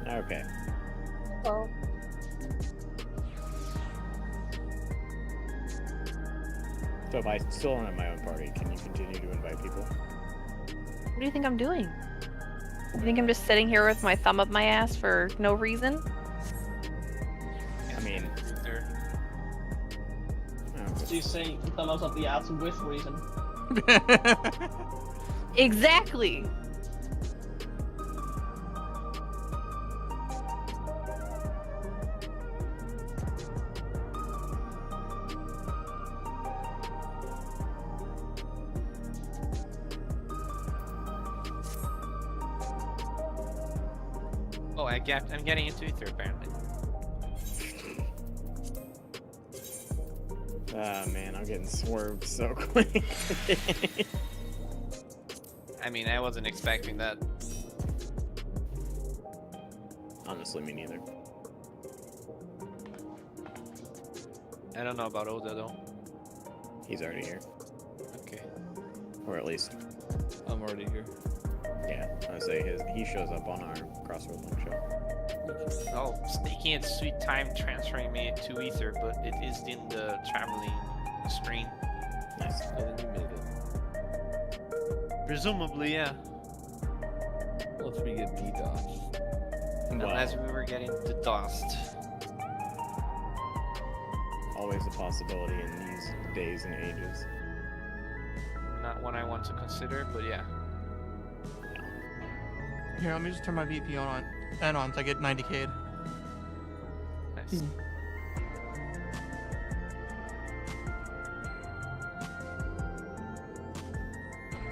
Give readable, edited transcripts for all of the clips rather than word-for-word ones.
Okay. Well, So if I still don't have my own party, can you continue to invite people? What do you think I'm doing? You think I'm just sitting here with my thumb up my ass for no reason? I mean, So you say thumb up the ass with reason. Exactly. Oh, I'm getting into Ether apparently. ah man, I'm getting swerved so quick. I mean, I wasn't expecting that. Honestly, me neither. I don't know about Oda though. He's already here, Okay. or at least, I'm already here. yeah. I say he shows up on our Crossroad Link show. Oh, sneaking it sweet time transferring me to Ether, but it is in the traveling screen. Nice. And then you made it. Presumably, yeah. Unless we get DDoS. Unless we were getting the dust. Always a possibility in these days and ages. Not one I want to consider, but yeah. Here, let me just turn my VP on so I get 90K. Nice.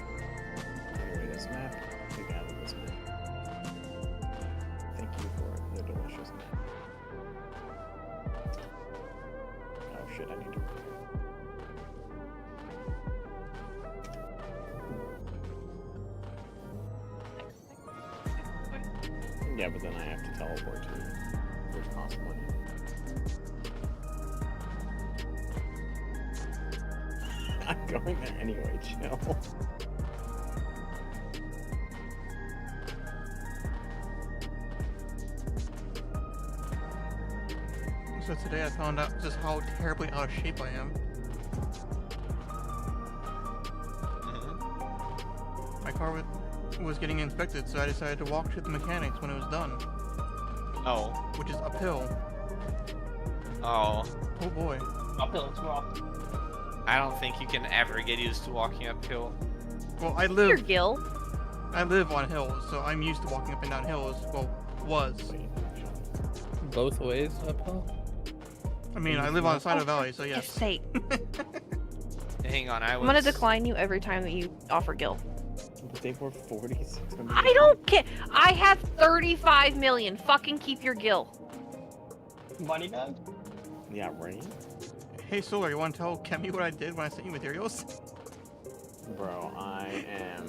Anyway, this map, we gathered this map. Thank you for the delicious map. Oh shit, I need to. Yeah, but then I have to teleport to first possible. I'm going there anyway, chill. So today I found out just how terribly out of shape I am. My car was getting inspected, so I decided to walk to the mechanics when it was done, Oh. which is uphill. Oh. Oh boy. Uphill, it's rough. I don't think you can ever get used to walking uphill. Well, I Your live Gil. on hills, so I'm used to walking up and down hills. Well, was. Both ways uphill? I mean, I live on the side of a valley, so Yes, yes. sake. Hang on, I'm gonna decline you every time that you offer Gil. But they were 46. I don't care. I have 35 million. Fucking keep your Gil. Money bag? Yeah, right? Hey Solar, you want to tell Kemi what I did when I sent you materials? Bro, I am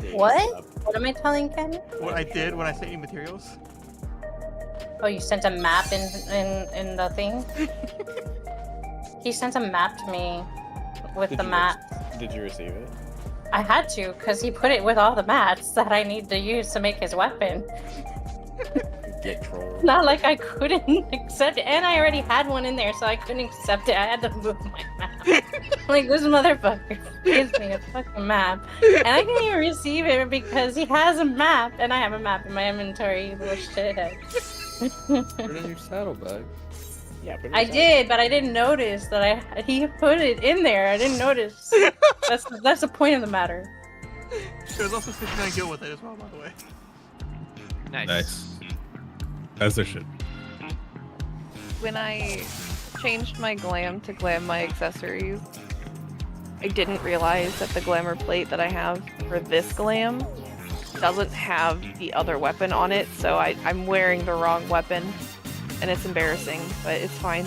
days What? up. What am I telling Ken? What I did when I sent you materials? Oh, you sent a map in the thing? He sent a map to me with the map. Did you receive it? I had to, because he put it with all the mats that I need to use to make his weapon. Get trolled. Not like I couldn't accept it. And I already had one in there, so I couldn't accept it. I had to move my map. Like, this motherfucker gives me a fucking map. And I didn't even receive it because he has a map, and I have a map in my inventory, little shithead. Put it in your saddlebag. Yeah, but I did, but I didn't notice that he put it in there. I didn't notice. That's the point of the matter. There's also 69 gil with it as well, by the way. Nice. As there should. When I changed my glam to glam my accessories, I didn't realize that the glamour plate that I have for this glam doesn't have the other weapon on it, so I'm wearing the wrong weapon, and it's embarrassing, but it's fine.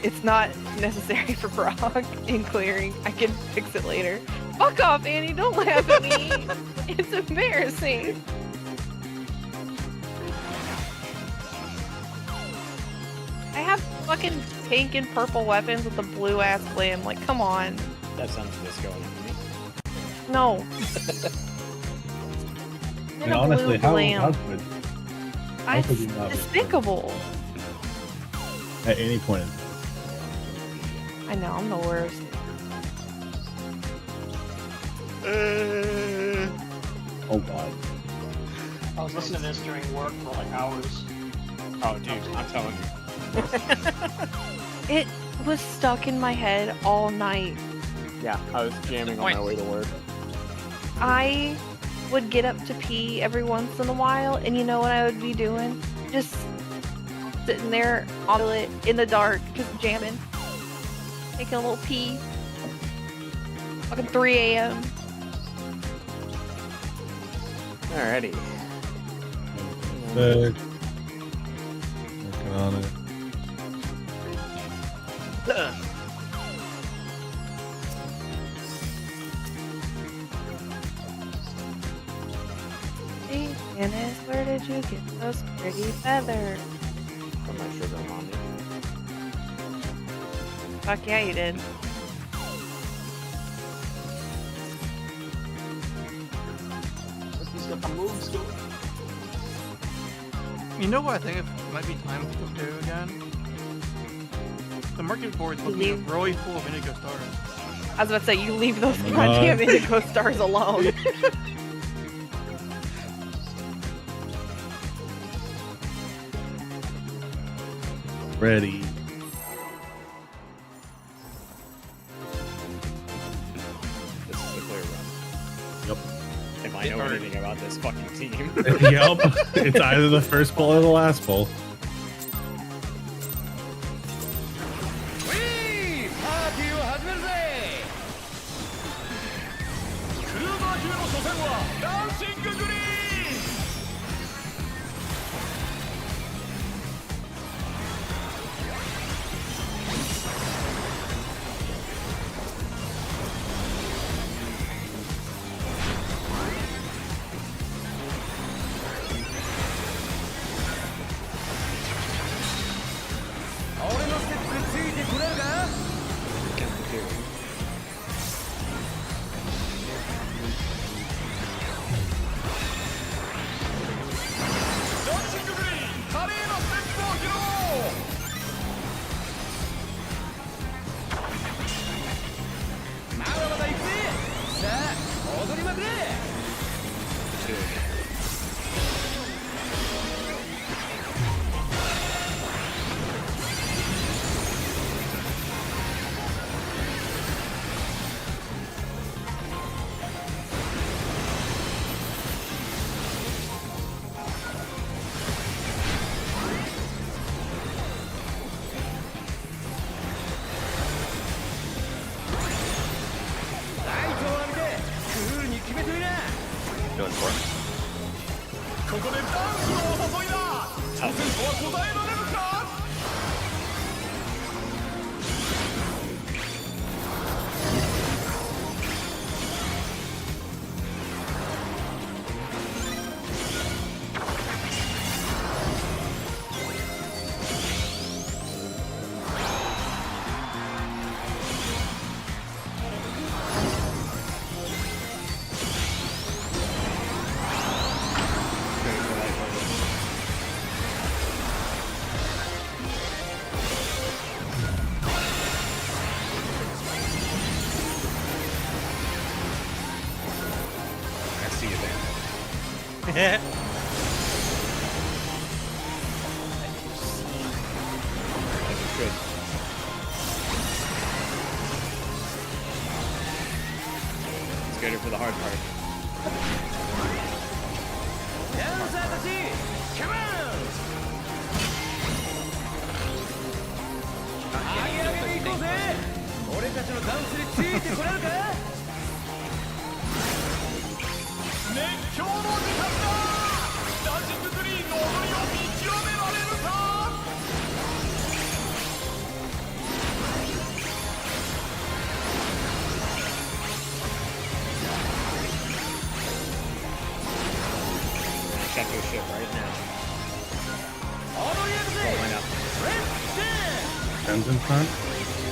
It's not necessary for Brock in clearing. I can fix it later. Fuck off, Annie! Don't laugh at me! It's embarrassing! I have fucking pink and purple weapons with the blue ass glam. Like, come on. That sounds disco to me. No. And In a honestly, blue how glam. could It's could you not? despicable. At any point in time. I know, I'm the worst. Oh god. I was listening to this during work for like hours. Oh, dude, I'm telling you. It was stuck in my head all night. Yeah, I was jamming on my way to work. I would get up to pee every once in a while, and you know what I would be doing? Just sitting there on it in the dark, just jamming. Taking a little pee. Fucking 3 a.m. Alrighty. Sick. Working on it. Hey, Janice, where did you get those pretty feathers? From my sugar mommy. Fuck yeah, you did. He's got the moves going. You know what I think it might be time to do again? The market board's looking really full of indigo stars. I was about to say, you leave those Oh my goddamn God. indigo stars alone. Ready. This is a clear run. Yep. If I know anything about this fucking team. Yep. It's either the first pull or the last pull. Doing for it. I see you there. Good. Let's get it for the hard part. Check your shit right now. Oh, why not? 10's in front.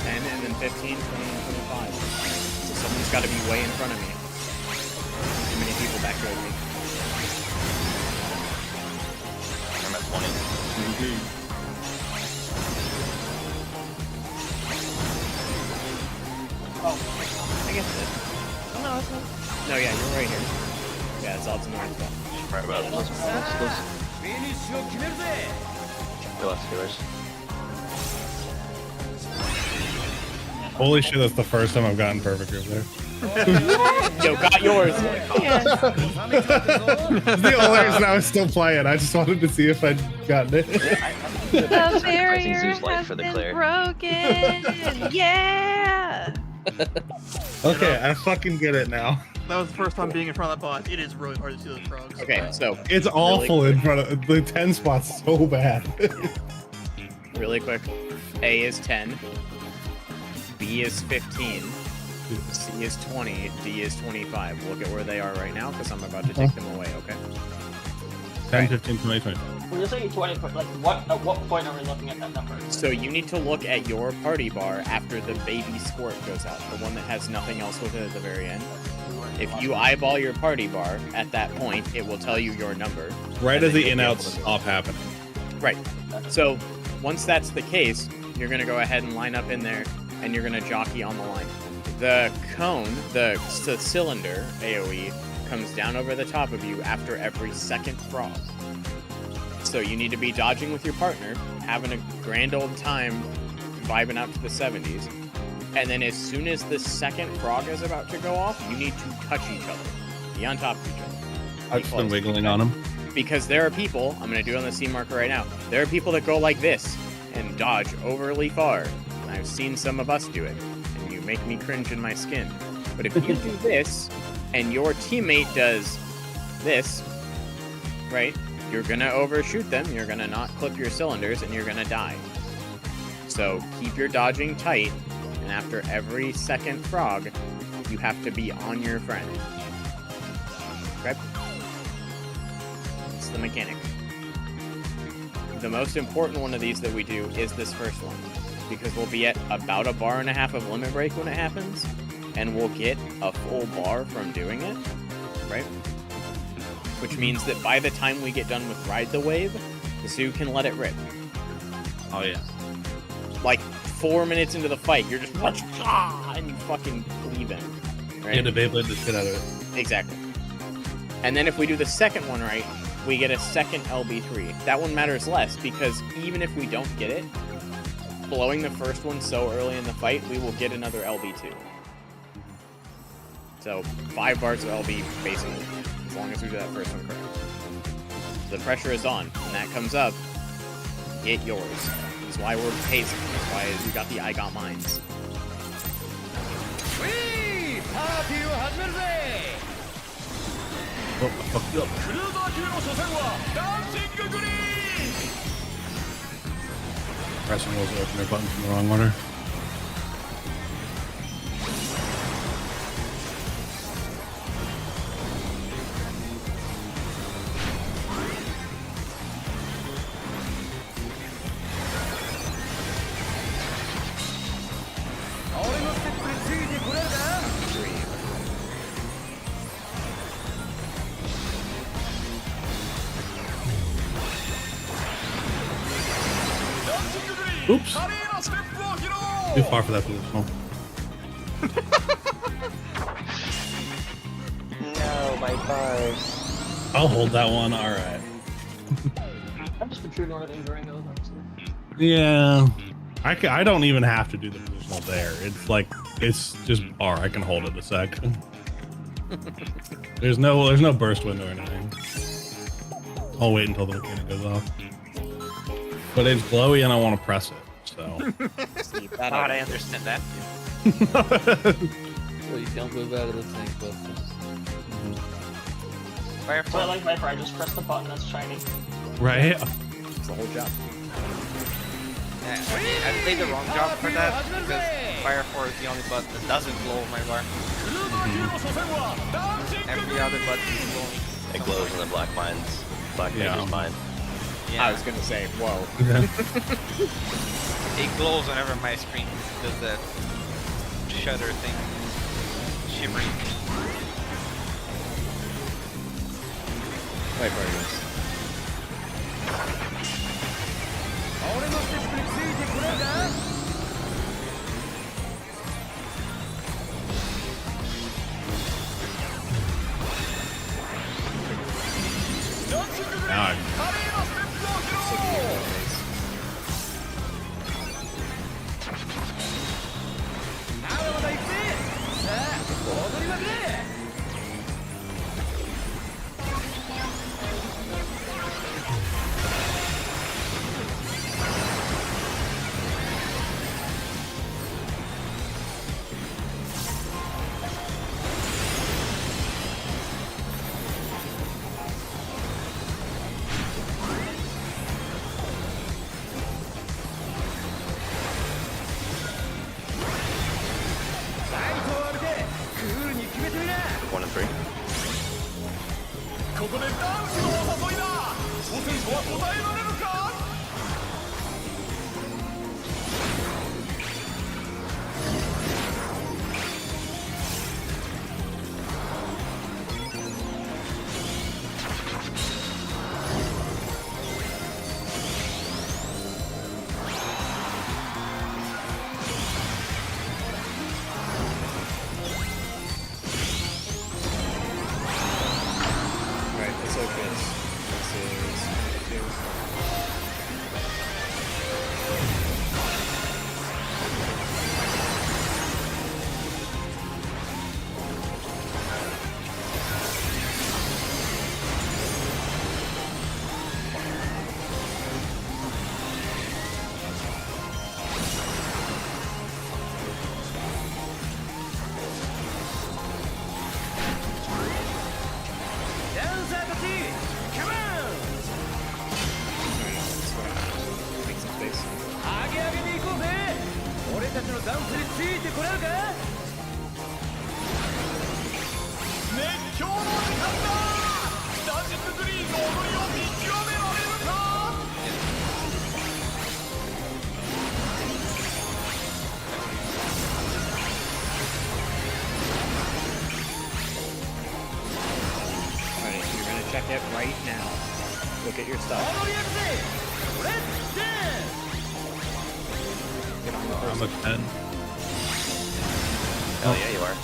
10 and then 15, 20, and 25. So someone's got to be way in front of me. Too many people back here with me. I'm at 20. Oh, I guess it. Oh, no, it's not. No, yeah, you're right here. Yeah, it's all to north. Right about it. Let's go upstairs. Holy shit, that's the first time I've gotten perfect over there. Yo, got yours. Yeah. The only reason I was still playing. I just wanted to see if I'd gotten it. The barrier Zeus light has for the been clear. broken. Yeah. Okay, I fucking get it now. That was the first time being in front of that boss. It is really hard to see those frogs. Okay, so It's awful in front of the 10 spot's so bad. really quick. A is 10. B is 15. C is 20. D is 25. Look at where they are right now because I'm about to take them away, okay? 10, 15, 20, 20. when you're saying 20, like at what point are we looking at that number? So you need to look at your party bar after the baby squirt goes out, the one that has nothing else with it at the very end. If you eyeball your party bar at that point, it will tell you your number. Right and as then the you'll be able in-outs to move. off happening. Right. So once that's the case, you're going to go ahead and line up in there, and you're going to jockey on the line. The cone, the cylinder AoE, comes down over the top of you after every second frog. So you need to be dodging with your partner, having a grand old time, vibing out to the 70s. And then as soon as the second frog is about to go off, you need to touch each other. Be on top of each other. I've just been wiggling on him. Because there are people, I'm going to do it on the C marker right now, there are people that go like this and dodge overly far. And I've seen some of us do it, and you make me cringe in my skin. But if you do this, and your teammate does this, right, you're going to overshoot them, you're going to not clip your cylinders, and you're going to die. So keep your dodging tight, and after every second frog, you have to be on your friend. Okay? It's the mechanic. The most important one of these that we do is this first one, because we'll be at about a bar and a half of limit break when it happens, and we'll get a full bar from doing it, right? Which means that by the time we get done with Ride the Wave, the Zoo can let it rip. Oh, yeah. Like 4 minutes into the fight, you're just and you fucking leave him. Right? You had to Beyblade the shit out of it. Exactly. And then if we do the second one right, we get a second LB3. That one matters less because even if we don't get it, blowing the first one so early in the fight, we will get another LB2. So 5 bars of LB basically, as long as we do that first one correct. The pressure is on. When that comes up, get yours. That's why we're pacing. That's why we got the I got mines. Oh, fuck. Pressing those opener buttons in the wrong order. Oops. Too far for that positional. No, my bars. I'll hold that one. All right. I'm just a true northern during those, honestly. Yeah. I don't even have to do the positional there. It's like, it's just bar. I can hold it a sec. There's no burst window or anything. I'll wait until the mechanic goes off. But it's glowy and I want to press it, so. God, I understand that. Well, you don't move out of the tank, but So I like Viper, I just press the button that's shiny. Right? It's the whole job. Yeah, I played the wrong job for that because Fire 4 is the only button that doesn't blow my bar. Every other button is glowing. It glows in the black mines. Black Yeah. Mage's mine. I was gonna say, whoa. It glows whenever my screen does that shutter thing. Shimmering thing. Right, Bartos. Now I Sick of your face. One and three. Alright, let's focus. This is 2. Make some space. Alright, you're gonna check it right now. Look at your stuff. Get on the I'm first a 10. Hell yeah, you are.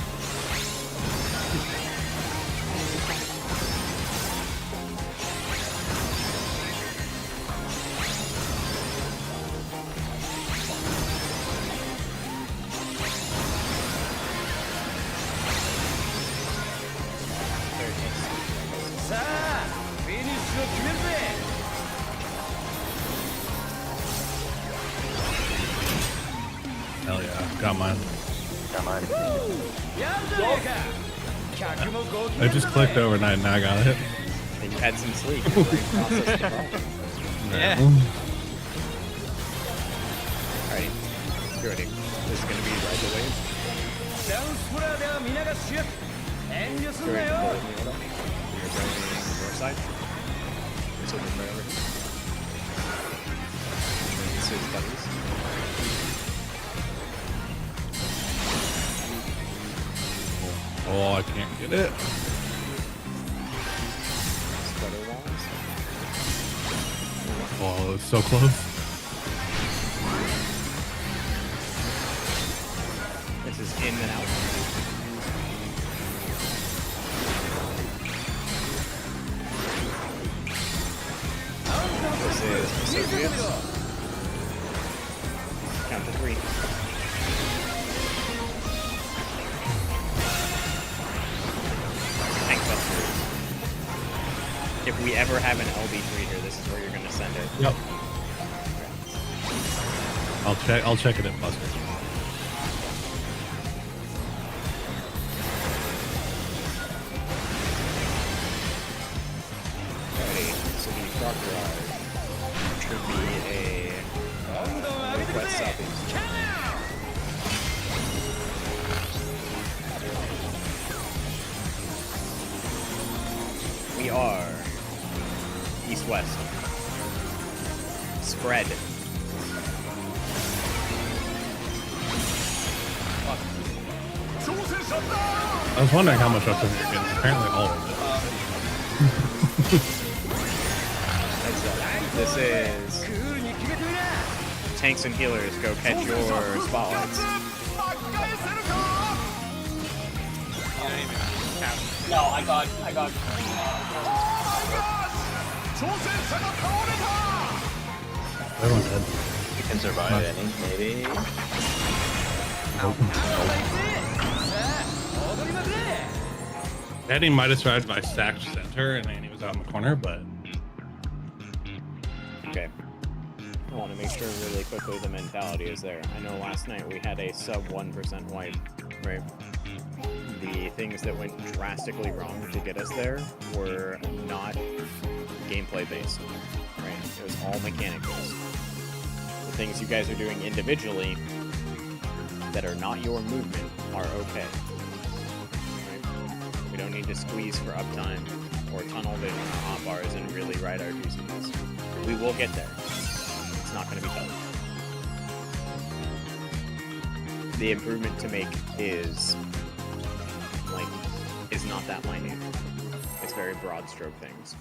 There it is. Hell yeah, got mine. Got mine. I just clicked overnight and I got it. And you had some sleep. Your brain processed the problem. Yeah. Alright, get ready. This is gonna be right away. You're going to pull me over. You're going to the north side. This will be right over here. Switch buddies. Oh, I can't get it. Sputter walls. Oh, it's so close. This is in and out. This is associates. Count to 3. Tank busters. If we ever have an LB3 here, this is where you're gonna send it. Yep. I'll check it at Buster. Okay, so the Dark Ride should be a northwest southeast. We are east-west. Spread. I was wondering how much up you're getting. Apparently all of it. This is tanks and healers. Go catch your spotlights. No, I got. Everyone's dead. You can survive any, maybe. Eddie might have survived my stacked center and then he was out in the corner, but Okay. I want to make sure really quickly the mentality is there. I know last night we had a sub 1% wipe, right? The things that went drastically wrong to get us there were not gameplay based, right? It was all mechanic based. The things you guys are doing individually that are not your movement are okay. Right? We don't need to squeeze for uptime or tunnel vision or hot bars and really ride our juiciness. We will get there. It's not going to be tough. The improvement to make is not that minute. It's very broad stroke things.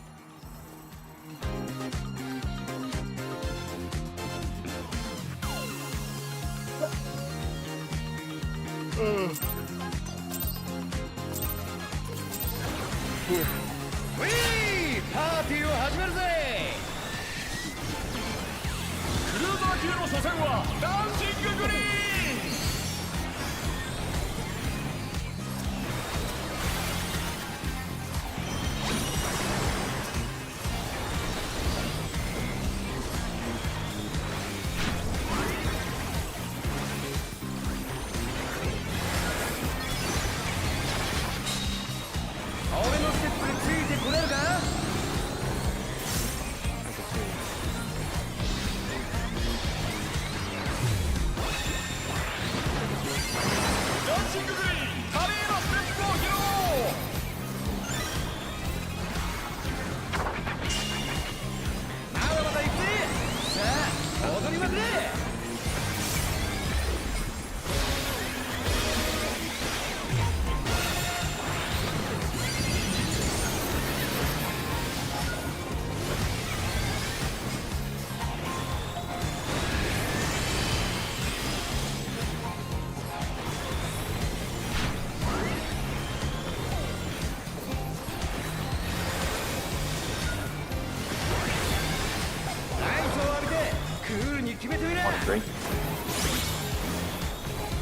Want a drink?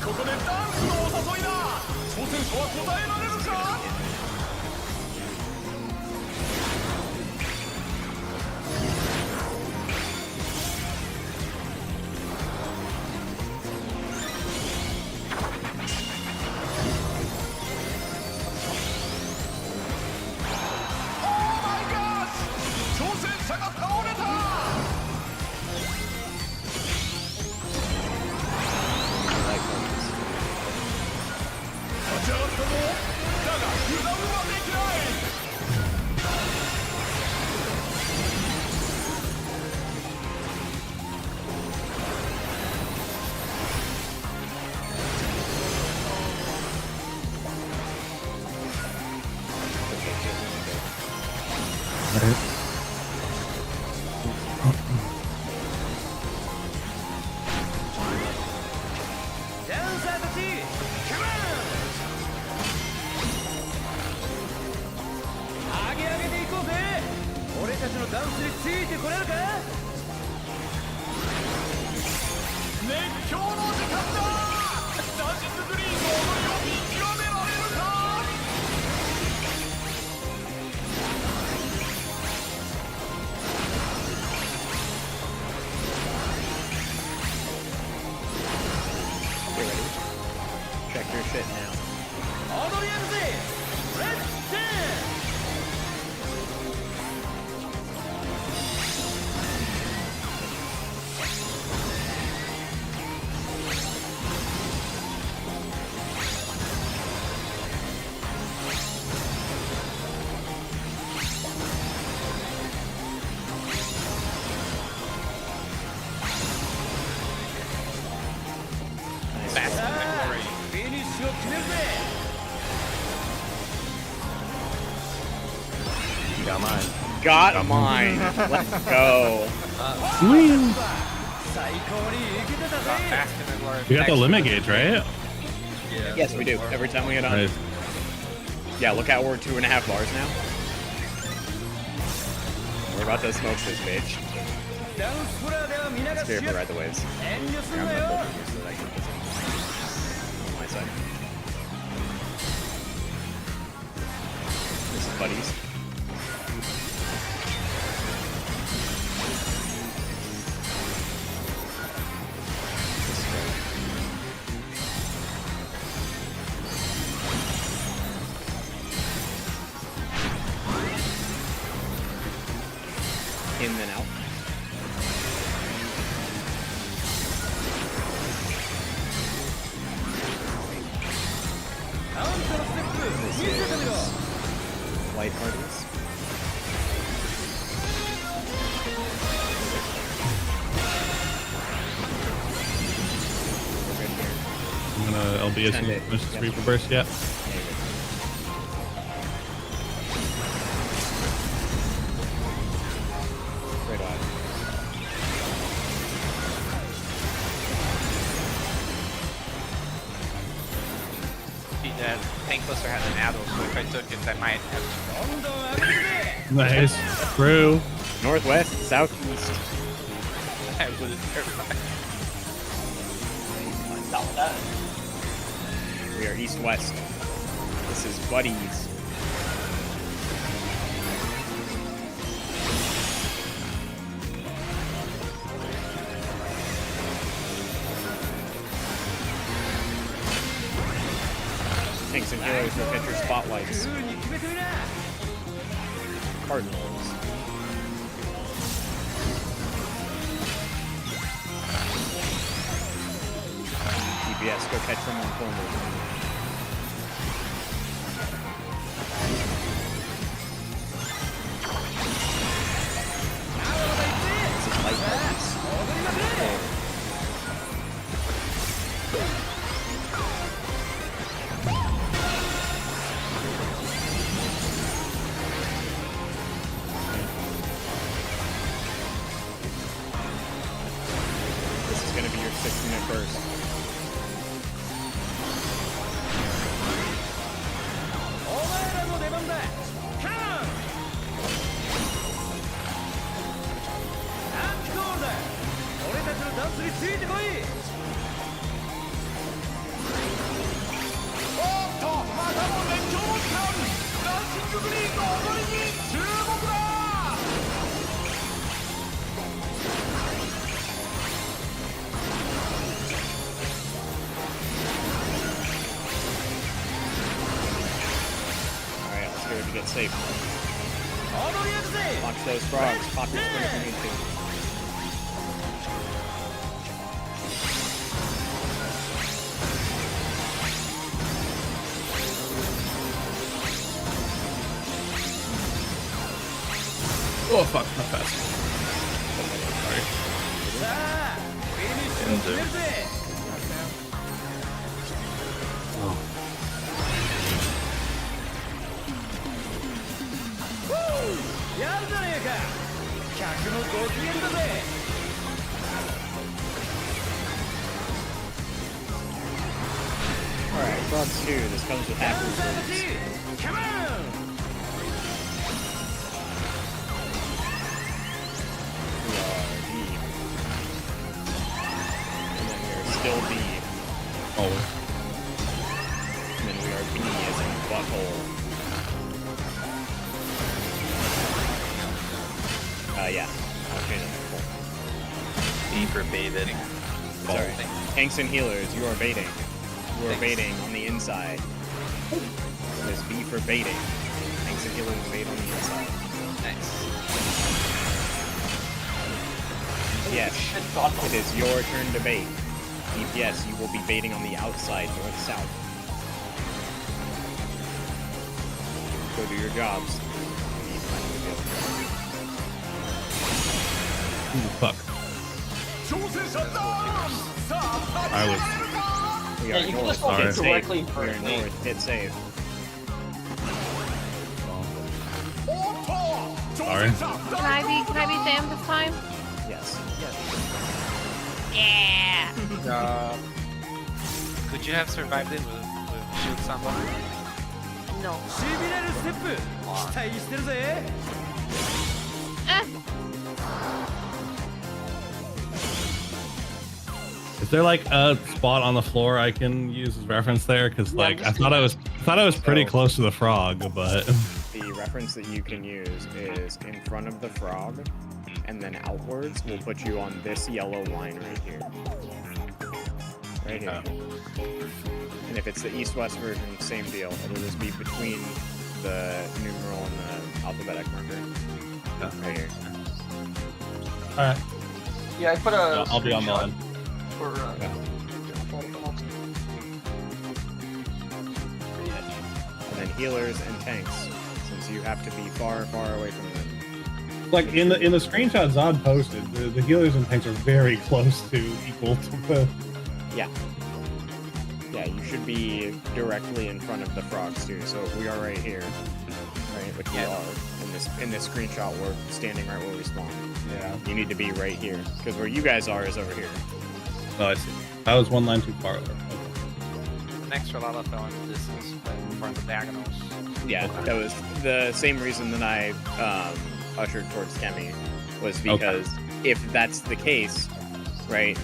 ここでダンスのお誘いだ。挑戦者は答えられるか。Check your shit now. Got mine. Got mine. Let's go. Whee! Got faster than Lord. We got the limit gauge, right? Yeah. Yes, we do. Every time we get on. Nice. Yeah, look out, we're 2.5 bars now. We're about to smoke this bitch. Let's figure out to ride the waves. I'm gonna pull them so that I can get on my side. This is buddies. In then out. This is light parties. I'm gonna LB as soon as I finish this Reaper Burst. Yeah. Right on. The tank buster had an addle, so if I took it, I might have Nice. Through. Northwest, southeast. I would have terrified. We are east-west. This is buddies. Tanks and heroes will catch your spotlights. Cardinals. DPS, go catch them on corners. This is light parties. This is gonna be your 6-minute burst. Alright, let's go to get safe. Watch those frogs. Pop your sprint if you need to. Oh fuck, not fast. Alright, frogs 2. This comes with half reserves. We are D. And then we are still D. Always. And then we are B as in butthole. Yeah. I'll change it to full. B for baited. Sorry. Tanks and healers, you are baiting. You are baiting on the inside. There's B for baiting. Tanks and healers bait on the inside. Nice. Yes, it is your turn to bait. DPS, you will be baiting on the outside, north-south. Go do your jobs. Ooh, fuck. I was. We Yeah, are you can north. just walk Sorry. in directly We for are north. Hit save. Sorry. Can I be Sam this time? Yes. Yeah. Could you have survived it with shield samba? No. しびれるステップ期待してるぜ Is there like a spot on the floor I can use as reference there? Because like I thought I was pretty close to the frog, but The reference that you can use is in front of the frog, and then outwards will put you on this yellow line right here. Right here. And if it's the east-west version, same deal. It'll just be between the numeral and the alphabetic marker. Right here. all right. Yeah, I put a. I'll be on the line. For, And then healers and tanks, since you have to be far, far away from them. Like in the screenshot Zod posted, the healers and tanks are very close to equal to the. Yeah. Yeah, you should be directly in front of the frogs too. So if we are right here, right, which we are in this screenshot, we're standing right where we spawn. Yeah. You need to be right here, because where you guys are is over here. Oh, I see. I was one line too far. Okay. An extra lot of on distance for the diagonals. Yeah, that was the same reason that I ushered towards Kemi, was because if that's the case, right,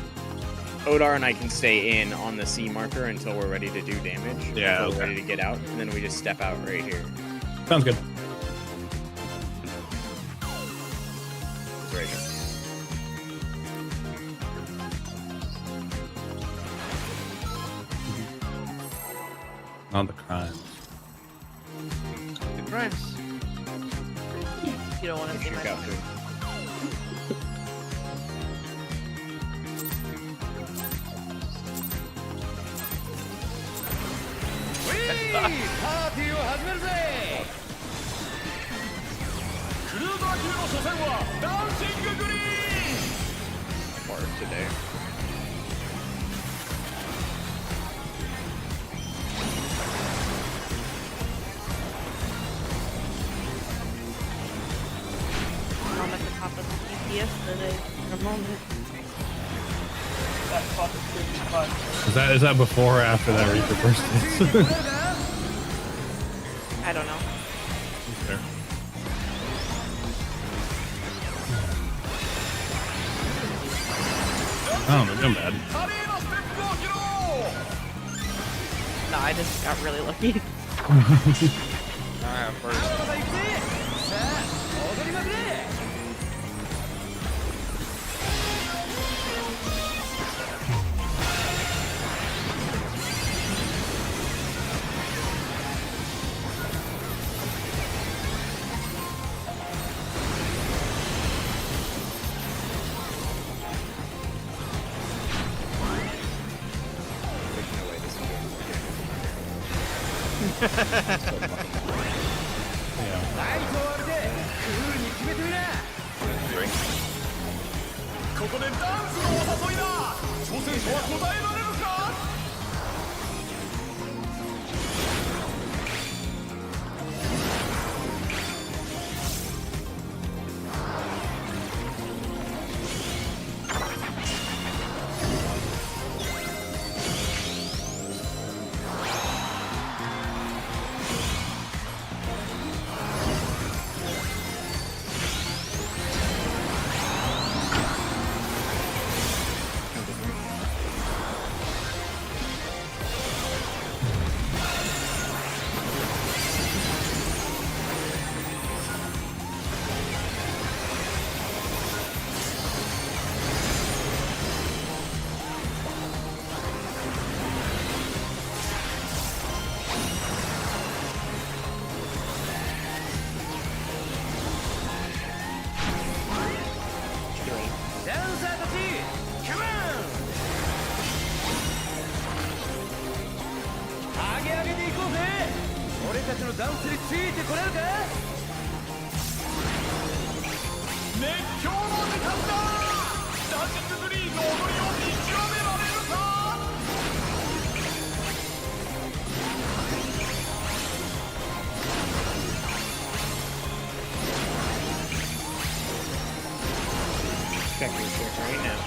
Odar and I can stay in on the C marker until we're ready to do damage. Yeah, Until we're ready to get out, and then we just step out right here. Sounds good. It's right here. On the crimes. The crimes. You don't want to see my. Shoot out through. Hard today. I'm at the top of the GPS today for a moment. that fucking stupid button. Is that before or after that Reaper burst? I don't know. Fair. Oh, maybe I'm bad. No, I just got really lucky. I have first. There's no way this is going to work. Yeah. ここでダンスのお誘いだ挑戦者は答えられるか ダンサーたちカモン上げ上げていこうぜ俺たちのダンスについてこれるか熱狂の時間だダンシンググリーンの踊りを見極められるか I check your shit right now.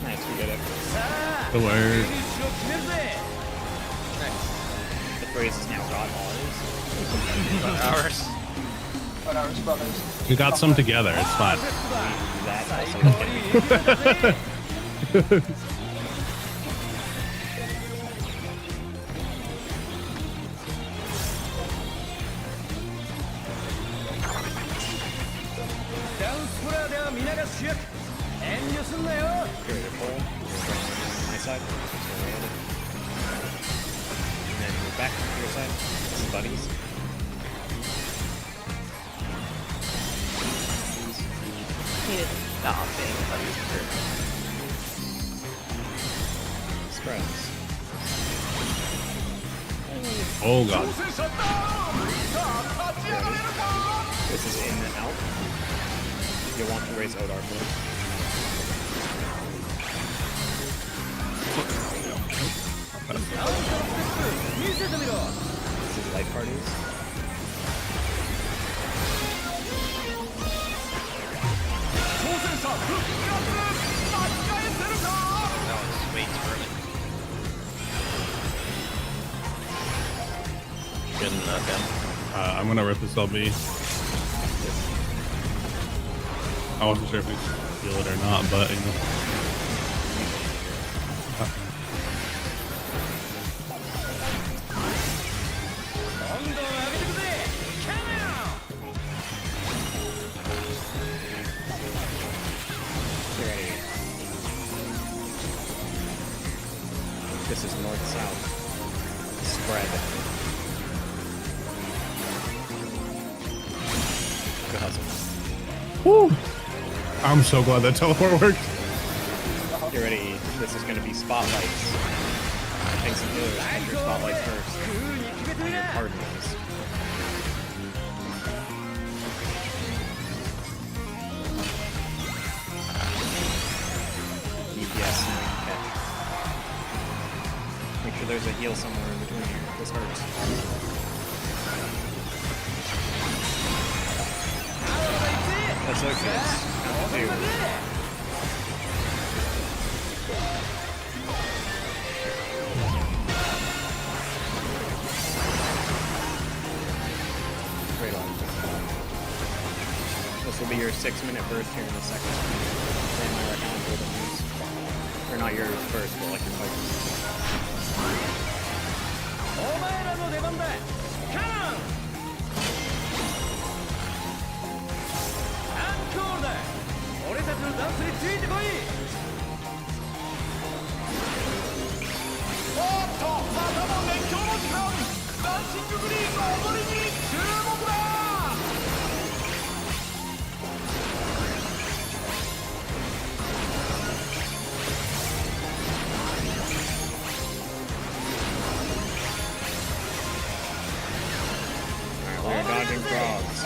Nice, we did it. The word. The phrase is now God ours. Ours. But ours brothers. We got some together. It's fine. That also can Beautiful. My side. And then move back to your side. This is buddies. Need to stop being buddies for Spreads. Oh god. This is in and out. You'll want to raise Odar first. This is light parties. That was way too early. Good enough. I'm gonna rip this LB. I wasn't sure if we feel it or not, but you know. Get ready. This is north-south. Spread. Good hustle. Woo! I'm so glad that teleport worked. Get ready. This is going to be spotlights. Take some healers. Take your spotlights first. On your cardinals. DPS and catch. Make sure there's a heal somewhere in between here. This hurts. That's okay. It's count two. Great on. This will be your 6-minute burst here in a second. Then I reckon I'll hold these. Or not your first, but like your fight. Alright, we're dodging frogs.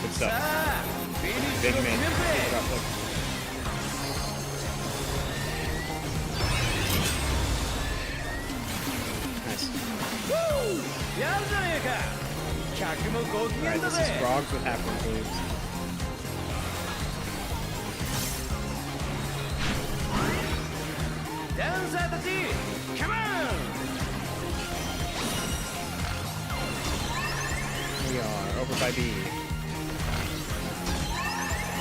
Good stuff. Big man. Keep it up, look. Nice. Alright, this is frogs with half moves. We are over by B.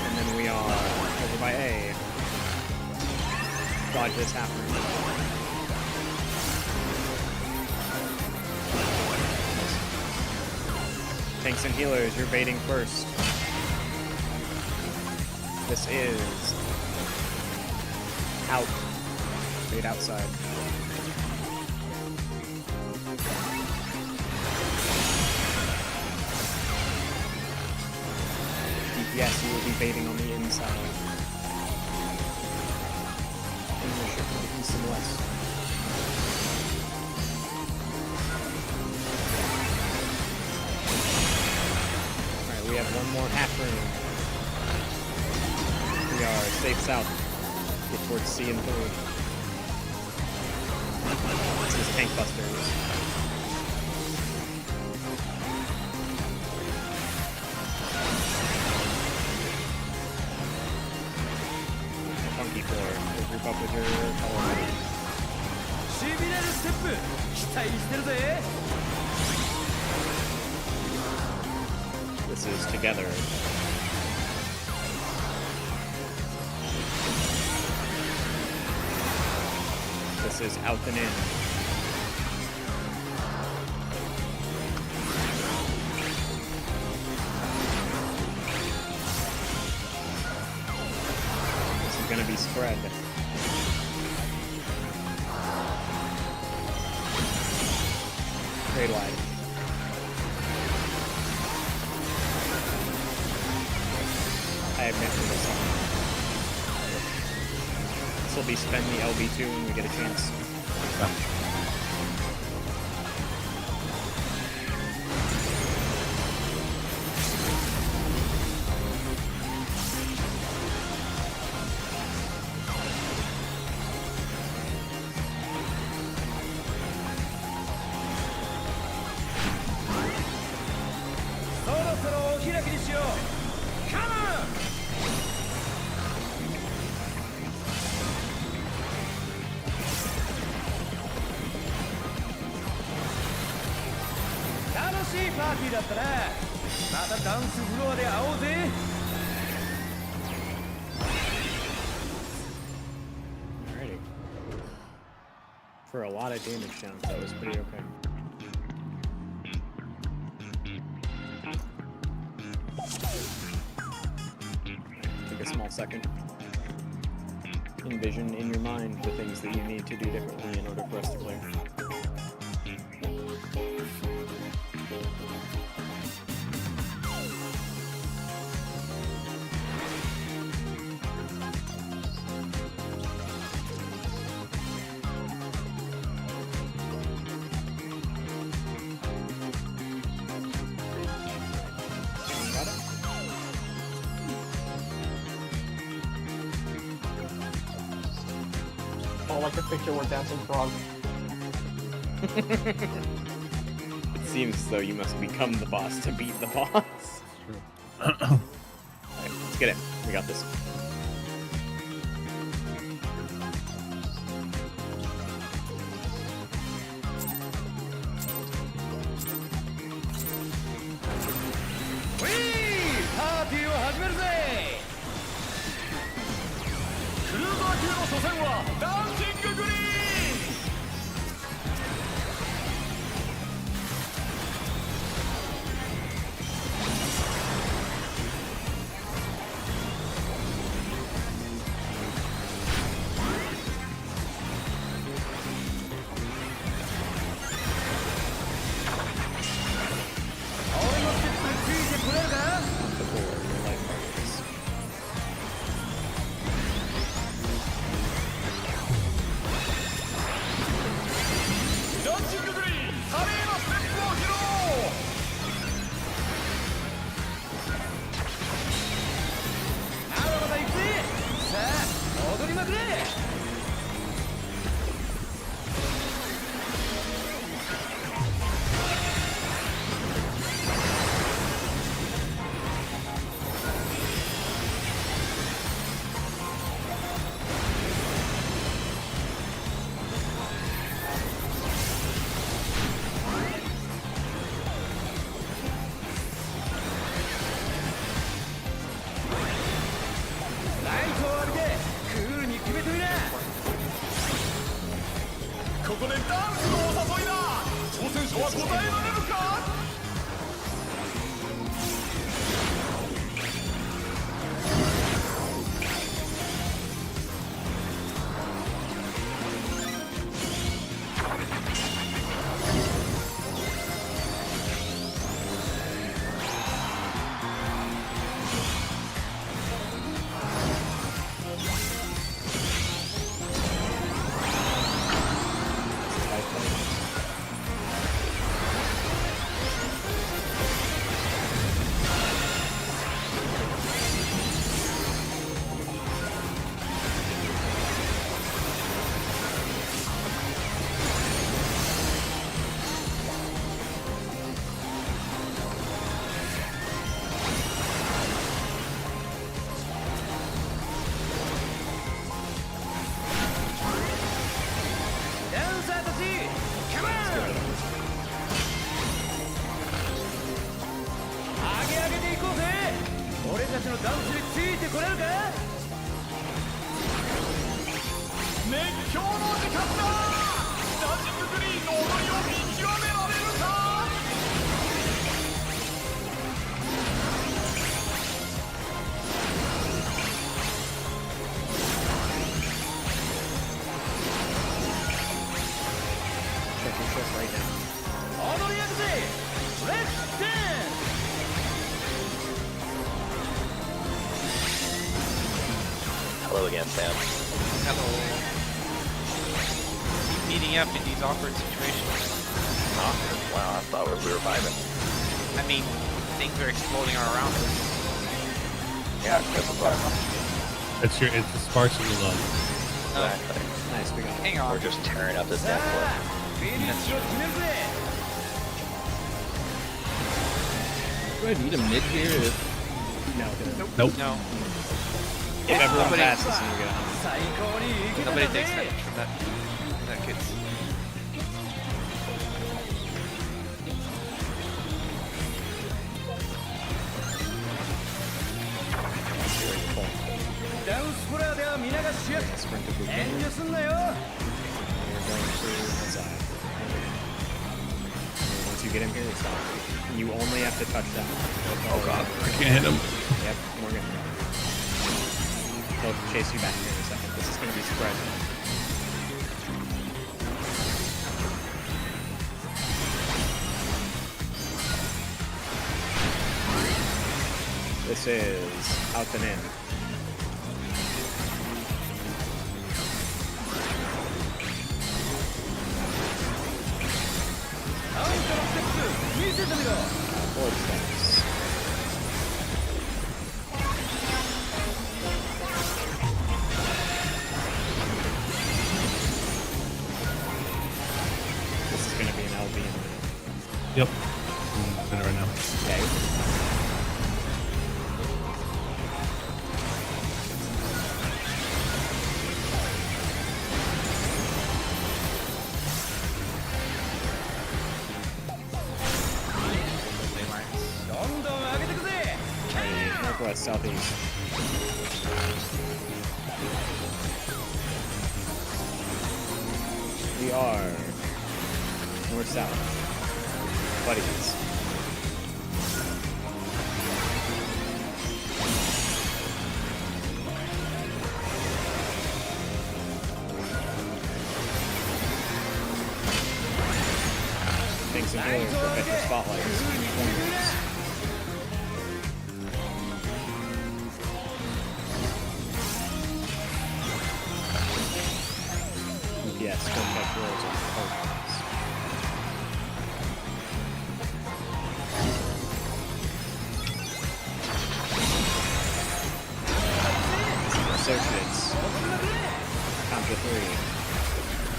And then we are over by A. Dodge this half move. Tanks and healers, you're baiting first. This is out. Straight outside. DPS, you will be baiting on the inside. And we'll shift to the east and west. Alright, we have one more half room. We are safe south. Get towards C and 3. This is Tank Busters. Funky floor. We'll group up with your color. This is together. This is out and in. This is gonna be spread. Trade wide. I have never this one. This will be spend the LB2 when we get a chance. Alrighty. For a lot of damage downs, that was pretty okay. Take a small second. Envision in your mind the things that you need to do differently in order for us to clear. Got it? Oh, like a picture where dancing frog. It seems as though you must become the boss to beat the boss. Alright, let's get it. We got this. 熱狂の時間だ。ダンシンググリーンの踊りを見極められるか。Check your ship right now. 踊りやくぜ。レッツダンス。 Hello again, Sam. Hello. Keep meeting up in these awkward situations. Oh, wow, I thought we were vibing. I mean, things are exploding all around us. Yeah, because of us. It's the sparks that you love. Exactly. Nice, we got it. Hang on. We're just tearing up this damn floor. フィニッシュを決めるぜ。 Do I need a mid here? No, Nope. No. if everyone Nobody- passes, you get 最高にいいけた Nobody ぜ。 takes damage from that kid. full. ダウンスプラーでは皆が主役。 Sprint if we can. 遠慮すんなよ。 We're going to the side. And once you get him here, it's stop. You only have to touch that. Oh god, I can't hit him. Yep, Morgan. He'll chase you back here in a second. This is going to be spread. This is out and in. Forward steps. This is going to be an LB. Yep. I'm doing it right now. Okay. Northwest, southeast. We are north south. Buddies. Thanks and healers for better spotlights. Corners. Yes, go catch rolls on potions. Associates. Count to 3.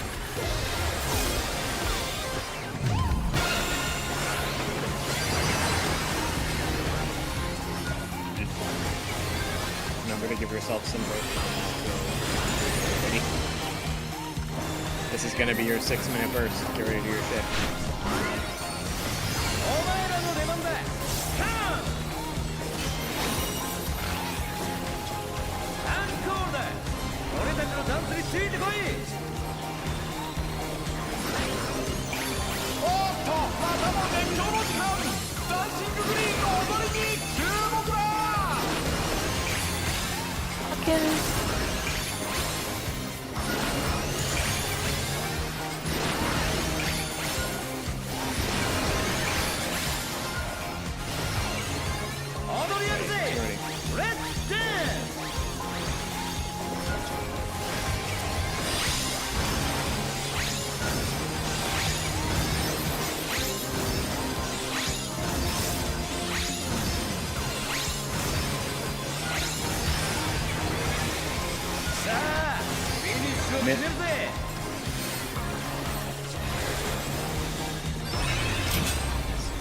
Remember to give yourself some break. Ready? This is gonna be your 6-minute burst. Get ready to do your shit. お前らの出番だ。カーン。アンコールだ。俺たちのダンスについてこい。おっと、またも熱狂の時間。ダンシンググリーンの踊りに注目だ。 Fucking.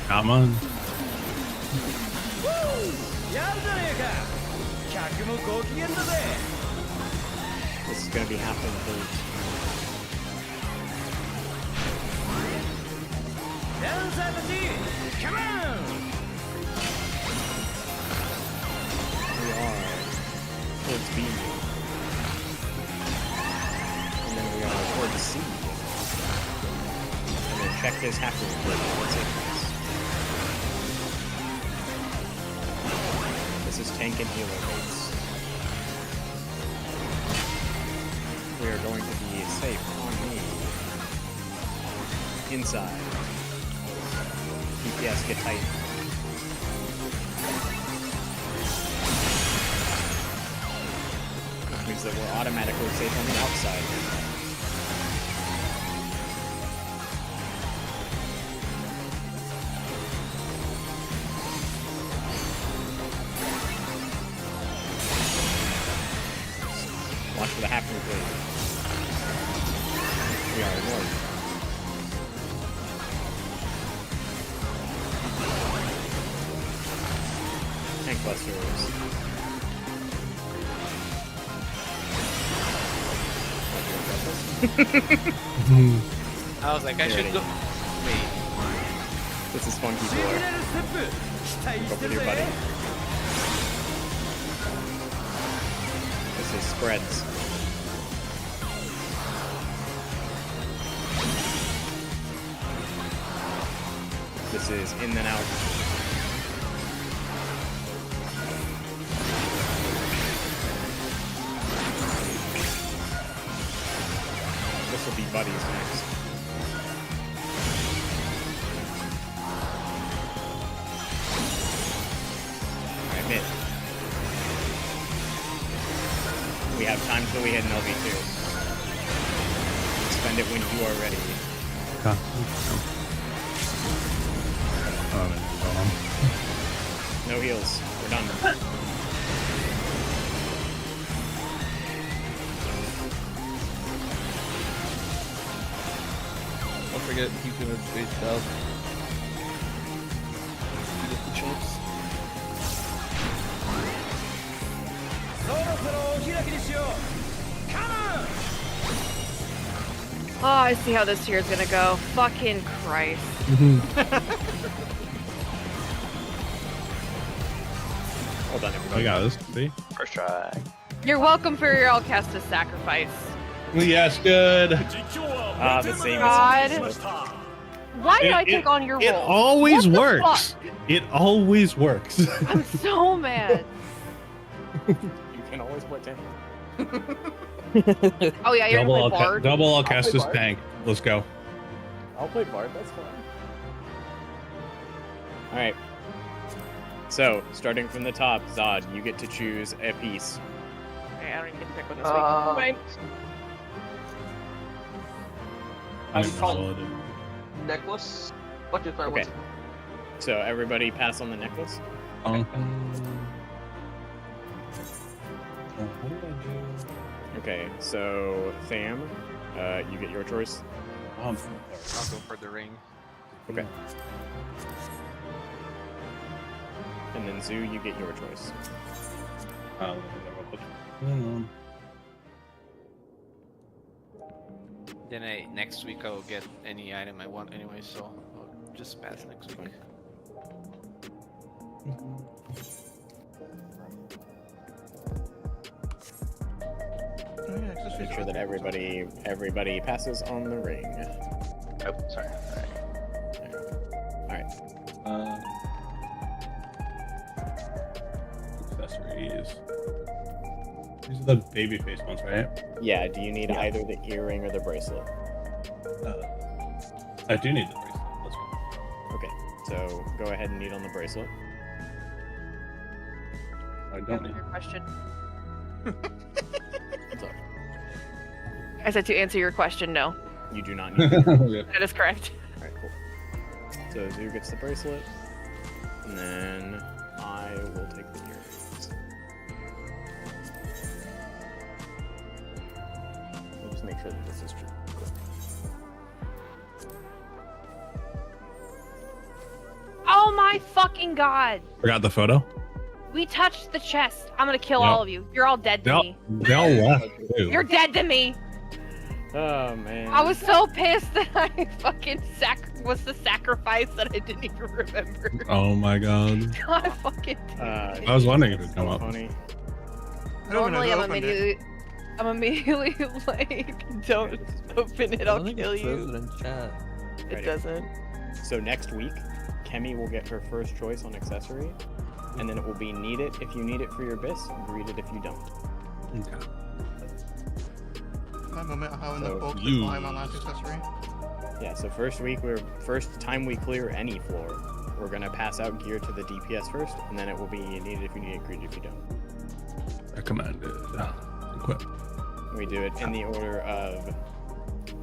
Come on. やるじゃねえか。客もご機嫌だぜ。 This is gonna be half of the boost. ダンサーたち、カモン。 We are towards B. his halfling plate. What's it? This is tank and healer rates. We are going to be safe on me. Inside. DPS get tight. Which means that we're automatically safe on the outside. Watch for the halfling plate. We are north. Tank busters. I was like, I should go. Wait. This is funky floor. Go with your buddy. This is spreads. This is in and out. This will be buddies next. Alright, mid. We have time till we hit an LV2. Spend it when you are ready. No heals. We're done. Don't forget, he's gonna face south. Get the chips. Oh, I see how this year is gonna go. Fucking Christ. Hold on, everybody. I got this. See? First try. You're welcome for your Alcestis sacrifice. Yes, good. Ah, the same God. as Why did I take on your It role? always What the works. It always works. I'm so mad. You can always play tank. Oh yeah, you're gonna play Bard. Double I'll play Alcestis Bard. tank. Let's go. I'll play Bard, that's fine. Alright. So, starting from the top, Zod, you get to choose a piece. Okay, I don't even get to pick one this Fine. I'm you call gonna it? Necklace? What your third Okay. So, everybody pass on the necklace? Okay, so, Tham, you get your choice. I'll go for the ring. Okay. And then Zoo, you get your choice. Then next week I'll get any item I want anyway, so I'll just pass next week. Make sure that everybody passes on the ring. Oh, sorry. Alright. Accessories. These are the baby face ones, right? Yeah, do you need either the earring or the bracelet? I do need the bracelet. Let's go. Okay, so go ahead and need on the bracelet. I don't need. Your question. What's up? I said to answer your question, no. You do not need it. That is correct. Alright, cool. So Zoo gets the bracelet, and then I will take the earrings. I'll just make sure that this is true. Oh my fucking god! Forgot the photo. We touched the chest. I'm gonna kill Yep. all of you. You're all dead to me. They all left too. You're dead to me. Oh man. I was so pissed that I fucking was the sacrifice that I didn't even remember. Oh my god. God fucking. I was wondering if it'd come up. Funny. I don't Normally know I'm immediately like, don't open it, I'll kill you. Chat. It Right. doesn't. So next week, Kemi will get her first choice on accessory, and then it will be need it if you need it for your bis, greet it if you don't. Okay. That moment how in the So bulk you- buy my last accessory. Yeah, so first time we clear any floor, we're gonna pass out gear to the DPS first, and then it will be need it if you need it, greet it if you don't. Recommended. Equip. We do it in the order of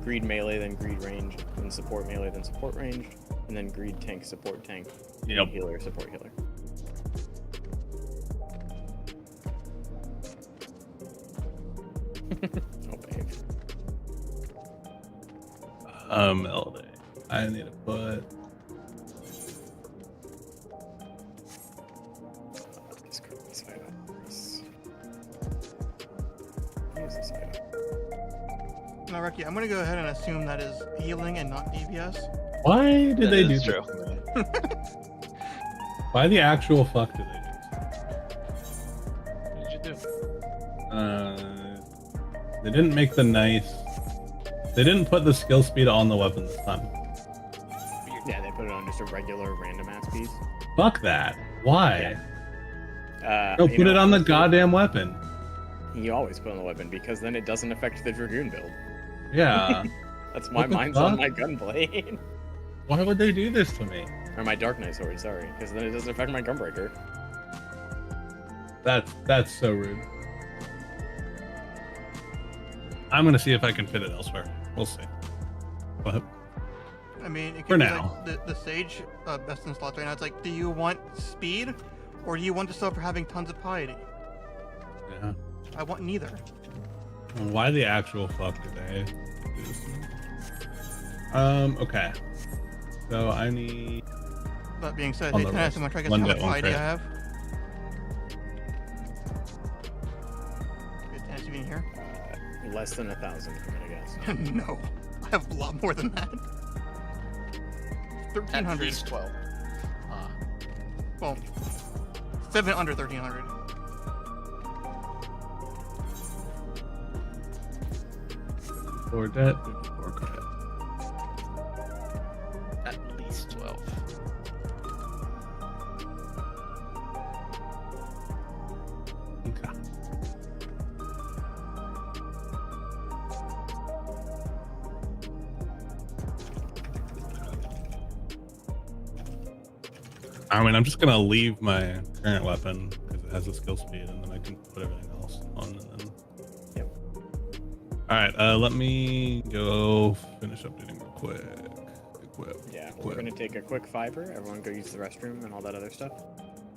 greed melee, then greed range, then support melee, then support range, and then greed tank, support tank, Yep. healer, support healer. Oh, babe. LD. I need to put. Let's grab this item first. Use this item. Now, Reki, I'm gonna go ahead and assume that is healing and not DPS. Why did That they do is this? true. to me? Why the actual fuck did they do What did you do? this? They didn't make the nice. They didn't put the skill speed on the weapon this time. Yeah, they put it on just a regular random ass piece. Fuck that. Why? No, You put know, it on the honestly, goddamn weapon. You always put on the weapon because then it doesn't affect the Dragoon build. Yeah. That's why What the mine's on fuck? my gunblade. Why would they do this to me? Or my Dark Knight sword, sorry. Because then it doesn't affect my Gunbreaker. That's so rude. I'm gonna see if I can fit it elsewhere. We'll see. But I mean, it For could be now. like the Sage best in slots right now. It's like, do you want speed, or do you want to suffer having tons of piety? yeah. I want neither. Why the actual fuck did they do this to me? Okay. So I need. That being said, On hey, the can I ask wrist. how much I guess One how bit, much one piety I crit. have? Is Tennessee being here? Less than 1,000, I'm gonna guess. No, I have a lot more than that. At 1,300. least 12. Well, 7 under 1,300. For debt, 54 credit. At least 12. Okay. I mean, I'm just gonna leave my current weapon because it has a skill speed, and then I can put everything else on. And then. Yep. All right. Let me go finish updating real quick. Equip. Yeah, we're gonna take a quick fiber. Everyone go use the restroom and all that other stuff.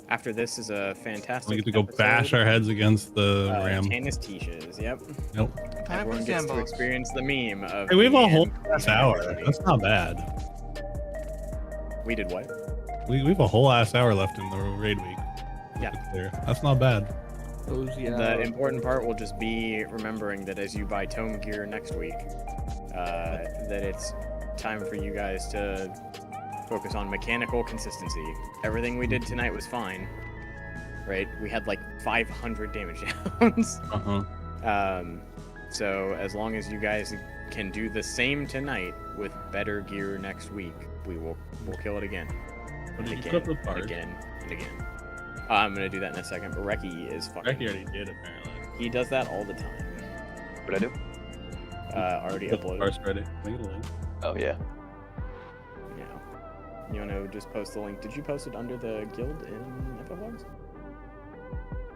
After this is a fantastic. We get to go episode, bash our heads against the ram. Tanis Tishes, yep. Nope. Time for Everyone the gets to sandbox. experience the meme of. Hey, we have the a whole end ass of hour. everybody. That's not bad. We did what? We have a whole ass hour left in the raid week. Yeah. Clear. That's not bad. The important part will just be remembering that as you buy tome gear next week, that it's time for you guys to focus on mechanical consistency. Everything we did tonight was fine, right? We had like 500 damage downs. Uh-huh. So as long as you guys can do the same tonight with better gear next week, we'll kill it again. But And you again, put the and part. again, and again. I'm gonna do that in a second, but Reki is fucking. Reki already did, apparently. He does that all the time. What I do? Already Put the uploaded. parts ready. Make it a link. Oh yeah. Yeah. You wanna just post the link? Did you post it under the guild in Infovlogs?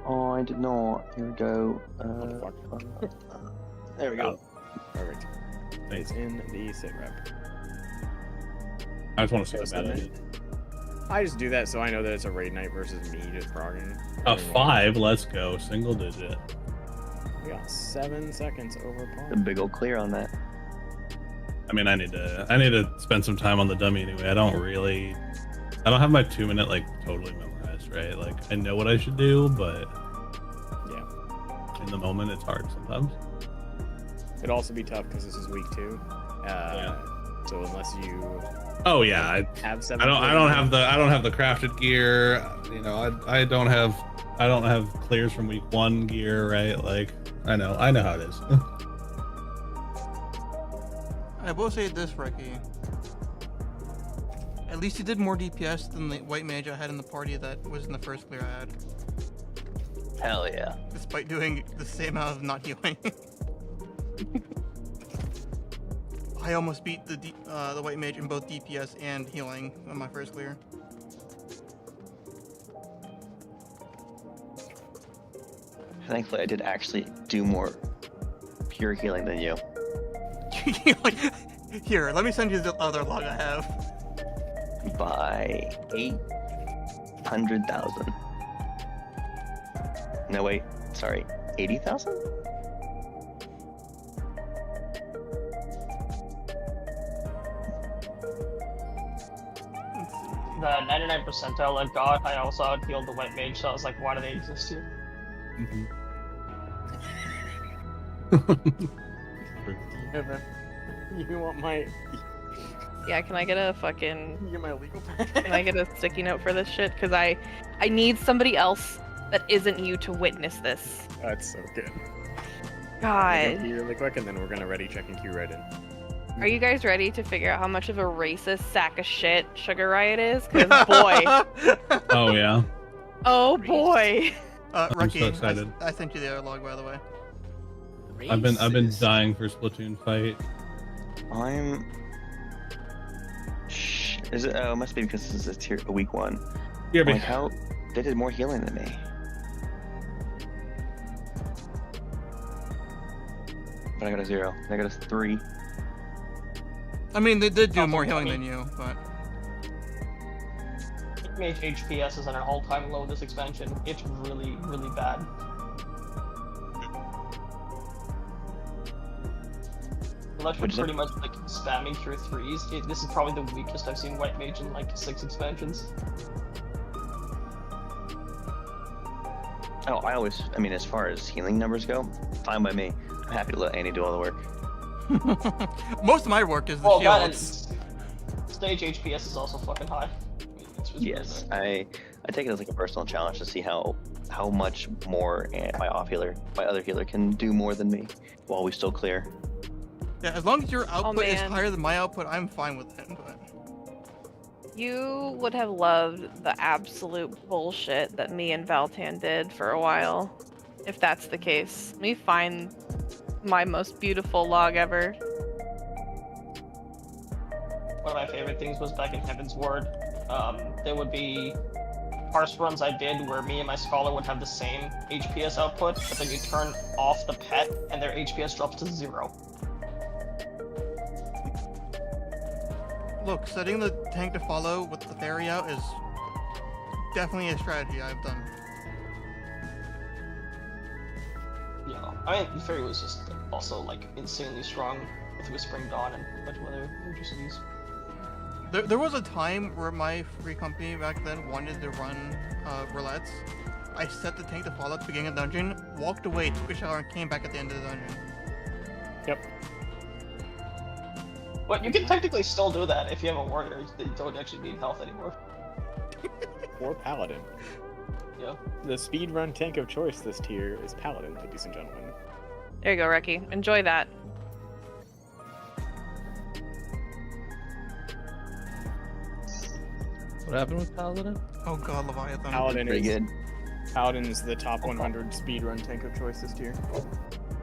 Oh, I did not. Here we go. What the fuck? There we go. Perfect. It's in the sit rep. I just want to see Post how it bad in. it is. I just do that so I know that it's a raid night versus me just progging. A 5, let's go. Single digit. We got 7 seconds over par. A big old clear on that. I mean, I need to spend some time on the dummy anyway. I don't have my 2-minute like totally memorized, right? Like I know what I should do, but Yeah. in the moment it's hard sometimes. It'd also be tough because this is week 2. So unless you Oh yeah, I have 7, don't have the crafted gear. You know, I don't have clears from week 1 gear, right? Like I know how it is. I will say this, Reki. At least he did more DPS than the white mage I had in the party that was in the first clear I had. Hell yeah. Despite doing the same amount of not healing. I almost beat the white mage in both DPS and healing on my first clear. Thankfully, I did actually do more pure healing than you. Like, here, let me send you the other log I have. By 800,000. No, wait. Sorry. 80,000? The 99 percentile I got, I also out-healed the white mage, so I was like, why do they exist here? You want my? Yeah, can I get a fucking... You get my legal pad? Can I get a sticky note for this shit? Because I need somebody else that isn't you to witness this. That's so good. God. Be really quick, and then we're gonna ready check and queue right in. Are you guys ready to figure out how much of a racist sack of shit Sugar Riot is? Because boy. Oh yeah. Oh boy. Rocky, so excited. I sent you the other log, by the way. I've been dying for Splatoon fight. I'm... Is it? Oh, it must be because this is a week 1. Yeah, Like, how... They did more healing than me. But I got a 0. I got a 3. I mean, they did do Also, more healing I than mean- you, but... Mage HPS is at an all-time low this expansion. It's really, really bad. Unless you're What'd you say? pretty much like spamming through 3s, this is probably the weakest I've seen white mage in like 6 expansions. Oh, I mean, as far as healing numbers go, fine by me. I'm happy to let Annie do all the work. Most of my work is the Well, that and shields. stage HPS is also fucking high. It's really Yes, bad. I take it as like a personal challenge to see how much more my other healer can do more than me while we still clear. Yeah, as long as your output is man. higher than my output, I'm fine with it. But... You would have loved the absolute bullshit that me and Valtan did for a while. If that's the case. Let me find my most beautiful log ever. One of my favorite things was back in Heaven's Ward. There would be parse runs I did where me and my scholar would have the same HPS output, but then you turn off the pet and their HPS drops to 0. Look, setting the tank to follow with the fairy out is definitely a strategy I've done. Yeah, I mean, the fairy was just also like insanely strong with Whispering Dawn and a bunch of other electricities. There was a time where my free company back then wanted to run roulettes. I set the tank to follow at the beginning of the dungeon, walked away, took a shower, and came back at the end of the dungeon. Yep. But you can technically still do that if you have a warrior that don't actually need health anymore. Or Paladin. Yeah. The speedrun tank of choice this tier is Paladin, ladies and gentlemen. There you go, Reki. Enjoy that. What happened with Paladin? Oh god, Leviathan. Paladin Pretty is good. Paladin is the top 100 speedrun tank of choice this tier.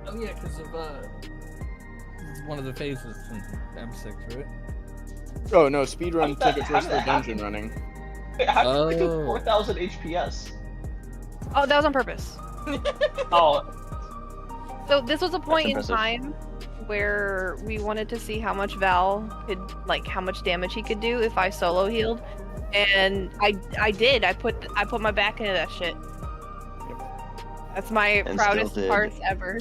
Oh yeah, because of it's one of the phases in M6, right? Oh no, speedrun How tank did of that- choice how for did that dungeon happen? running. Wait, how did they do Oh. 4,000 HPS? Oh, that was on purpose. Oh, So this was a point in impressive. time where we wanted to see how much Val could, like, how much damage he could do if I solo healed, and I did. I put my back into that shit. That's my And proudest still did. part ever.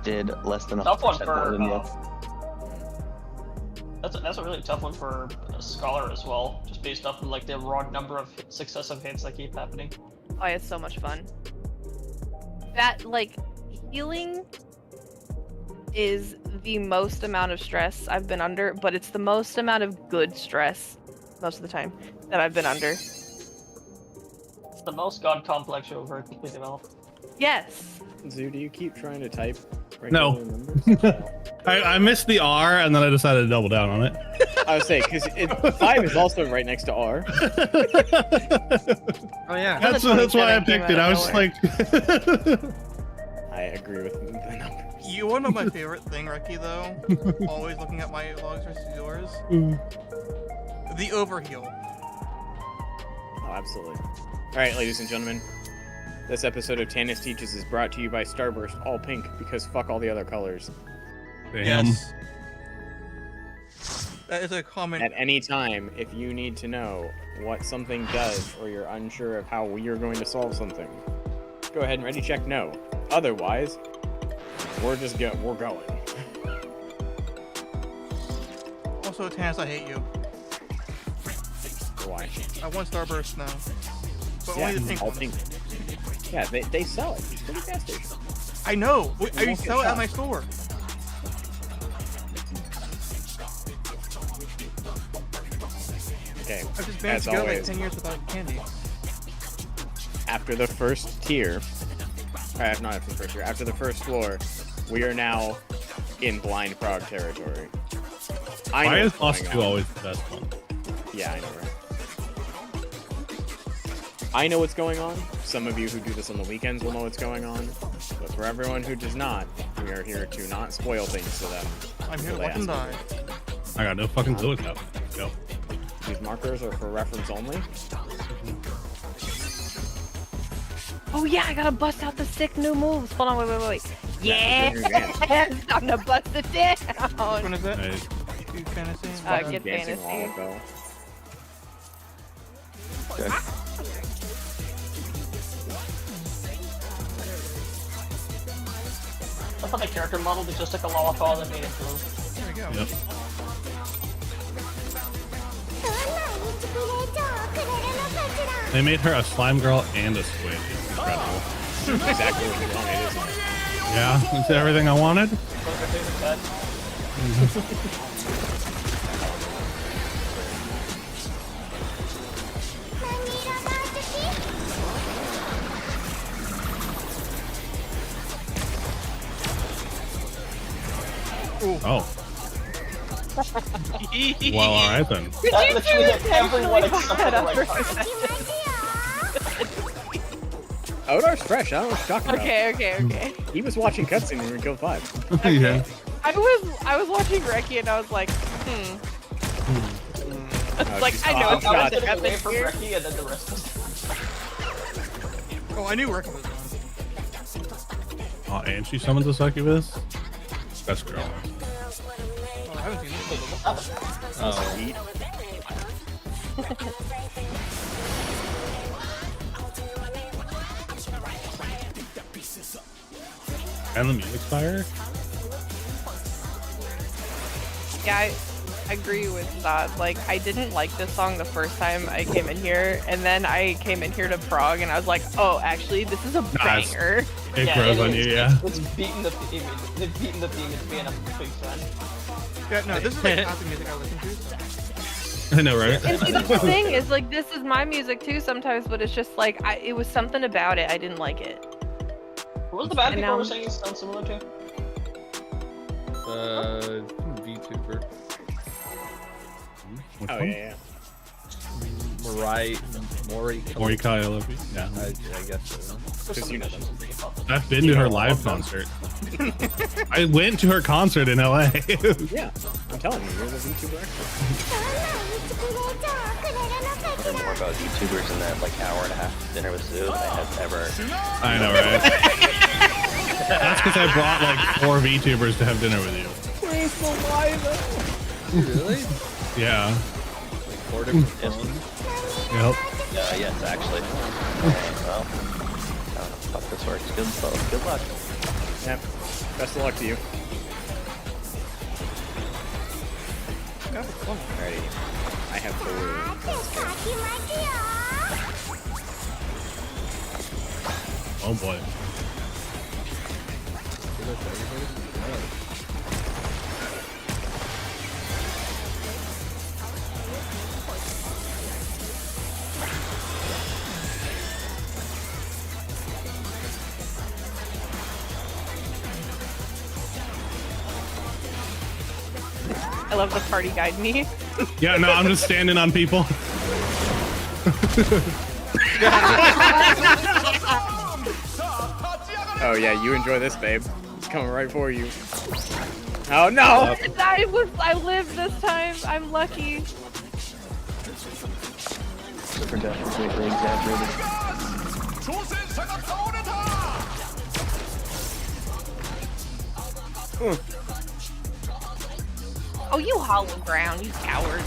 Did less than tough one 100% more for. than you. That's a really tough one for a scholar as well, just based off of like the raw number of successive hits that keep happening. Oh, it's so much fun. That, like, healing is the most amount of stress I've been under, but it's the most amount of good stress most of the time that I've been under. It's the most god complex you'll ever completely develop. Yes. Zoo, do you keep trying to type No. regular numbers? I missed the R and then I decided to double down on it. I would say because 5 is also right next to R. Oh yeah. That's why I picked it. I was just like, I agree with the number. You wanna know my favorite thing, Reki, though? Always looking at my logs versus yours. The overheal. Oh, absolutely. All right, ladies and gentlemen. This episode of Tannis Teaches is brought to you by Starburst, all pink, because fuck all the other colors. damn. Yes. That is a comment. At any time, if you need to know what something does or you're unsure of how we are going to solve something, go ahead and ready check no. Otherwise, we're going. Also, Tannis, I hate you. Why? I want Starburst now. But Yeah, only the pink all one. pink. Yeah, they sell it. Just go to the gas station. I know! I won't sell it get at my store. Okay, I've just been as together like always, 10 years without candy. after the first tier, not after the first tier, after the first floor, we are now in blind prog territory. I know Why is what's Lost going 2 on. always the best one? Yeah, I know, right? I know what's going on. Some of you who do this on the weekends will know what's going on. But for everyone who does not, we are here to not spoil things to them. I'm here to They watch them ask die. I got no fucking clue what's happening. Go. These markers are for reference only. Oh yeah, I gotta bust out the sick new moves. Hold on, wait. Yeah, You're dancing. I'm gonna bust it Which one down. is it? Nice. Two fantasy? Get Dancing fantasy. Wallaco. Okay. I thought the character model was just like a lollicon that made it blue. There we go. Yep. They made her a slime girl and a squid. It's incredible. Exactly what you wanted, isn't it? Yeah, is everything I wanted? What was your favorite pet? Oh. Well, alright then. That literally hit everyone intentionally except for brought the up right for person. Odar's fresh. I don't know what you're talking about. Okay. He was watching cutscene when we killed 5. Yeah. I was watching Reki and I was like, It's like, I know it's I was not getting happening away from here. Reki and then the rest was Oh, I knew Reki was on. Oh, and she summons a succubus? Best girl. Oh, I haven't seen this. Oh. Eat. And the music fire? Yeah, I agree with that. Like, I didn't like this song the first time I came in here, and then I came in here to Prague, and I was like, oh, actually, this is a Nice. banger. It Yeah, grows it on is. you, yeah. It's beating the theme. It's beating the theme into being a big fan. Yeah, no, this is like classic music I listen to. I know, right? And see, the thing is, like, this is my music too sometimes, but it's just like, it was something about it. I didn't like it. What was the band And people now- were saying it sounds similar to? VTuber. Which Oh, one? yeah. Morikai, I love you. Yeah. I guess so. Because you know them. I've been to her live concert. I went to her concert in LA. Yeah, I'm telling you, you're the VTuber expert. Learn more about YouTubers in that like hour and a half dinner with Zoo than I have ever. I know, right? That's because I brought like 4 VTubers to have dinner with you. Really? Yeah. 4 different Yes. phones? Yep. Yes, actually. Okay, well, fuck this works. Good luck. Yep. Best of luck to you. Alrighty. I have 3. Oh boy. I love the party guide me. Yeah, no, I'm just standing on people. Oh yeah, you enjoy this, babe. It's coming right for you. Oh no! I lived this time. I'm lucky. Different death is greatly exaggerated. 挑戦者が倒れた Oh, you hollow ground, you coward.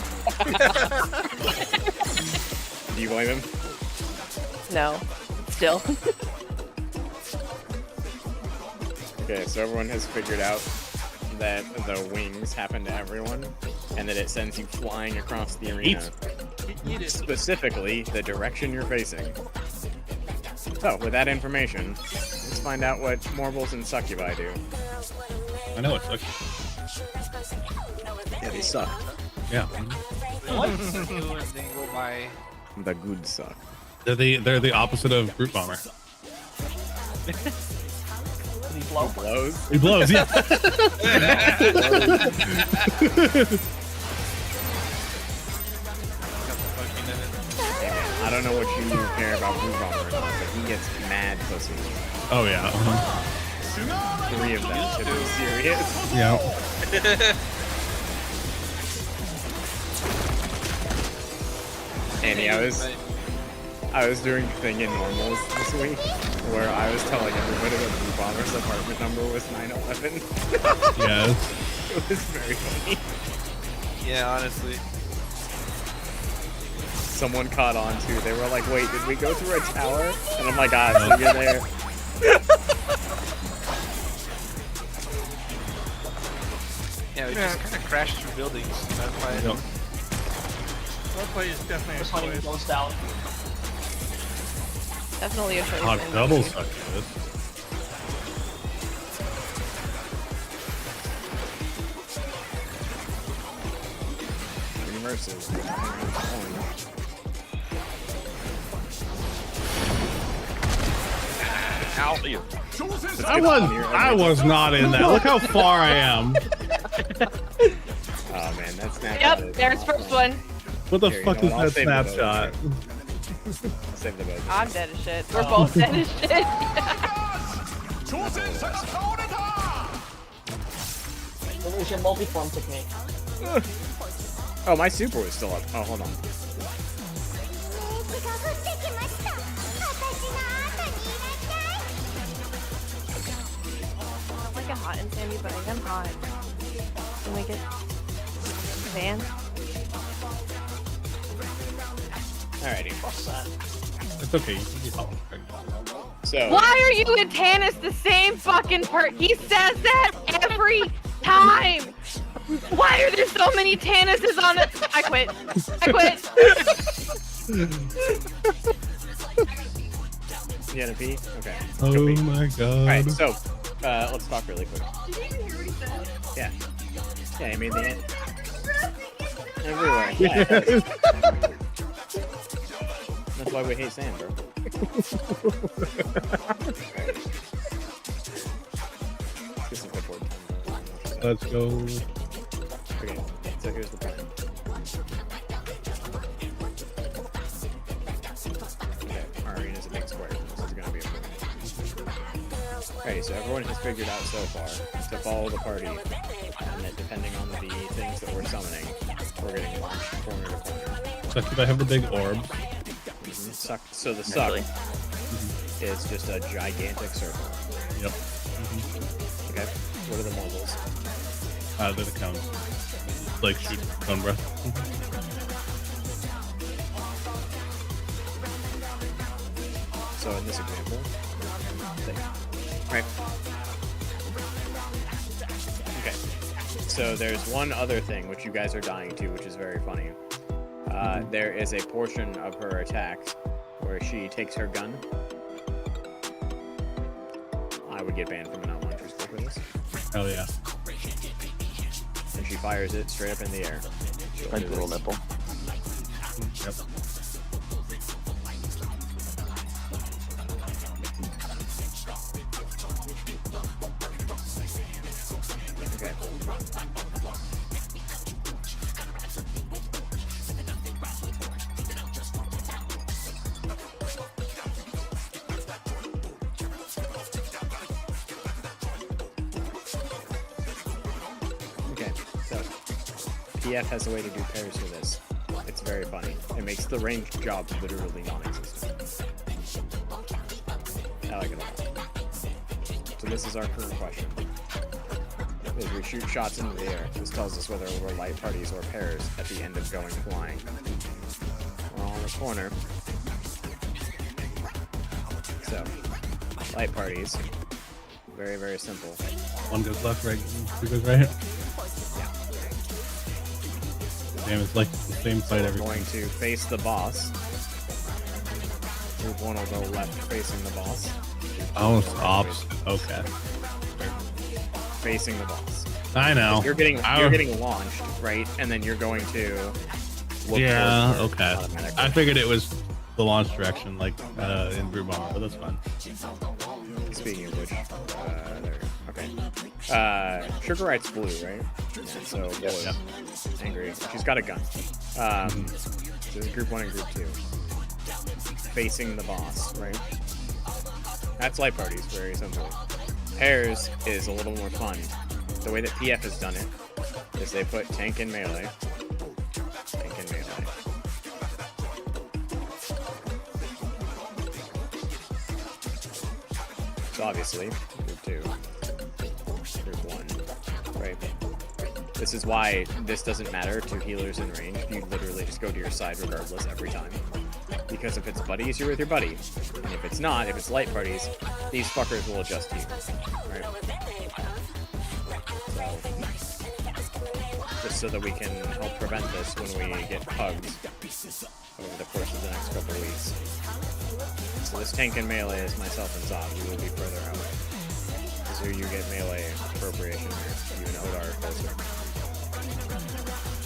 Do you blame him? No, still. Okay, so everyone has figured out that the wings happen to everyone, and that it sends you flying across the arena. Specifically, the direction you're facing. So, with that information, let's find out what Morbles and Succubi do. I know it sucks. Yeah, they suck. Yeah. Go by. The good suck. They're the opposite of Brute Bomber. Did he blow? Blows? He blows, yeah. I don't know what you care about Blue Bomber or not, but he gets mad pussy. Oh yeah. 3 of them should be serious. Yeah. Andy, I was doing a thing in normals this week where I was telling everybody that Blue Bomber's apartment number was 911. Yes. It was very funny. Yeah, honestly. Someone caught on too. They were like, wait, did we go through a tower? And I'm like, ah, so you're there. Yeah, we just kind of crashed through buildings. That's why. Yep. Roleplay is definitely a This one choice. goes down. Definitely a choice. Hot in double movie. suck this. Immersive. Ow. I was not in that. Look how far I am. Oh man, that's snapshot. Yep, there's first one. What the Here, you fuck know is what, I'll that save the vote. snapshot? I'll save the vote. I'm dead as shit. We're both dead as shit. 挑戦者が倒れた Illusion multiform technique. Oh, my super was still up. Oh, hold on. I don't like it hot and sandy, but I am hot. Can we get van? Alrighty. What's that? It's okay. You can be hot. So, Why are you and Tannis the same fucking person? He says that every time. Why are there so many Tannises on it? I quit. I quit. you had a pee? Okay. Oh Go pee. my god. Alright, so, let's talk really quick. Yeah. Yeah, I mean, the everywhere. Yeah, it does. That's why we hate sand, bro. This is the board time. Let's go. Okay, so here's the plan. Okay, our arena's a big square. This is gonna be a problem. Alrighty, so everyone has figured out so far to follow the party, and that depending on the things that we're summoning, we're getting launched corner to corner. So could I have the big orb? Suck. So the suck is just a gigantic circle. Yep. Okay. What are the mobiles? They're the cones. Like shoot cone breath. So in this example, right? Okay. So there's one other thing which you guys are dying to, which is very funny. There is a portion of her attack where she takes her gun. I would get banned from an elementary school for this. Hell yeah. And she fires it straight up in the air. My little nipple. Yep. Okay. Okay, so PF has a way to do pairs for this. It's very funny. It makes the ranged job literally non-existent. I like it a lot. So this is our current question. Is we shoot shots into the air. This tells us whether we're light parties or pairs at the end of going flying. We're all in the corner. So, light parties. Very, very simple. One goes left, right, two goes right. Damn, it's like the same fight So every we're going time. to face the boss. Group 1 will go left facing the boss. Oh, it's ops. Okay. Facing the boss. I know. You're getting launched, right? And then you're going to look Yeah, towards okay. automatically. I figured it was the launch direction, like in Group Bomber, but that's fine. Speaking of which, there. Okay. Sugar Right's blue, right? Yeah, so blue. Yes. Angry. She's got a gun. This is Group 1 and Group 2. Facing the boss, right? That's light parties, very simple. Pairs is a little more fun. The way that PF has done it is they put tank and melee. Tank and melee. So obviously, Group 2. Group 1. Right. This is why this doesn't matter to healers in range. You literally just go to your side regardless every time. Because if it's buddies, you're with your buddy. And if it's not, if it's light parties, these fuckers will adjust to you. Right? So, just so that we can help prevent this when we get pugged over the course of the next couple of weeks. So this tank and melee is myself and Zod. We will be further out. So you get melee appropriation here. You and Odar are closer.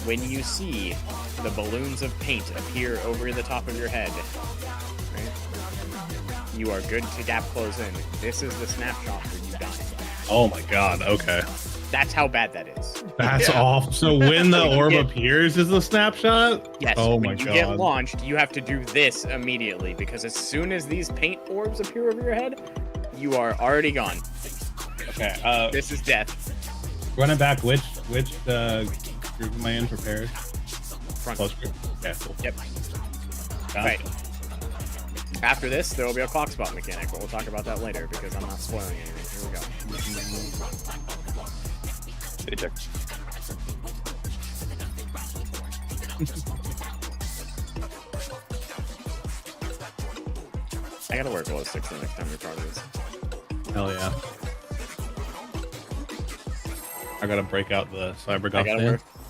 When you see the balloons of paint appear over the top of your head, right? You are good to gap close in. This is the snapshot where you die. Oh my god, okay. That's how bad that is. That's awful. So when the orb Yeah. appears is the snapshot? Yes, Oh when my you god. get launched, you have to do this immediately, because as soon as these paint orbs appear over your head, you are already gone. Okay, This is death. running back, which group am I in for pairs? Front. Close group. Okay, cool. Yep. Got Right. it. After this, there will be a clock spot mechanic, but we'll talk about that later because I'm not spoiling anything. Here we go. Good check. I gotta wear glow sticks the next time we try this. Hell yeah. I gotta break out the cyber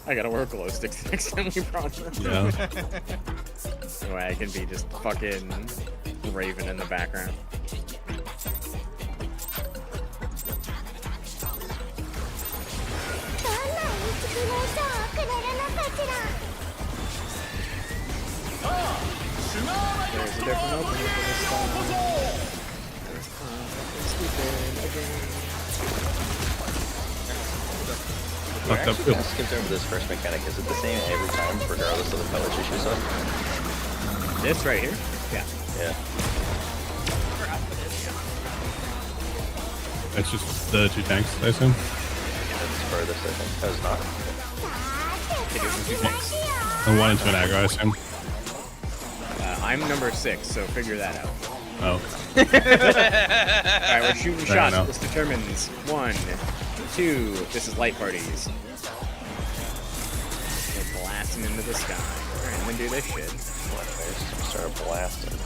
I gotta wear glow sticks the next time we process. Yeah. That way I can be just fucking Raven in the background. There's a different opening for this time. Fucked up I too. skipped over this first mechanic. Is it the same every time, regardless of the color she shoots on? This right here? Yeah. Yeah. It's just the two tanks, I assume. That's furthest, I think. Oh, it's not. It is the two tanks. And one into an aggro, I assume. I'm number 6, so figure that out. Oh. Alright, we're shooting Fair shots. enough. This determines 1, 2. This is light parties. We're blasting into the sky. Alright, I'm gonna do this shit. Start blasting.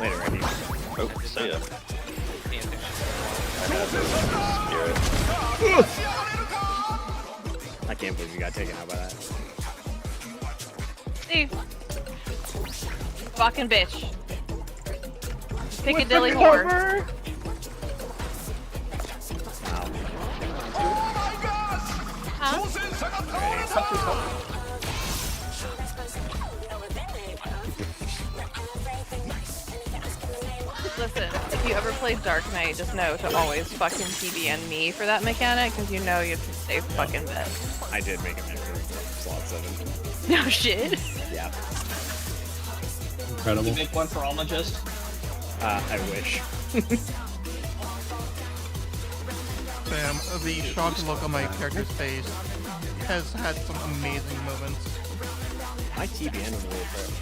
Later, right here. Oh, see ya. Paying attention. I have this spirit. I can't believe you got taken out by that. See? Fucking bitch. Piccadilly whore. Wow. Huh? Listen, if you ever played Dark Knight, just know to always fucking PBN me for that mechanic, because you know you'd save fucking bet. I did make a mention for slot 7. No shit. Yeah. You Incredible. make one for Ologist. I wish. Damn, the shocked look on my character's face has had some amazing moments. My TBN when we were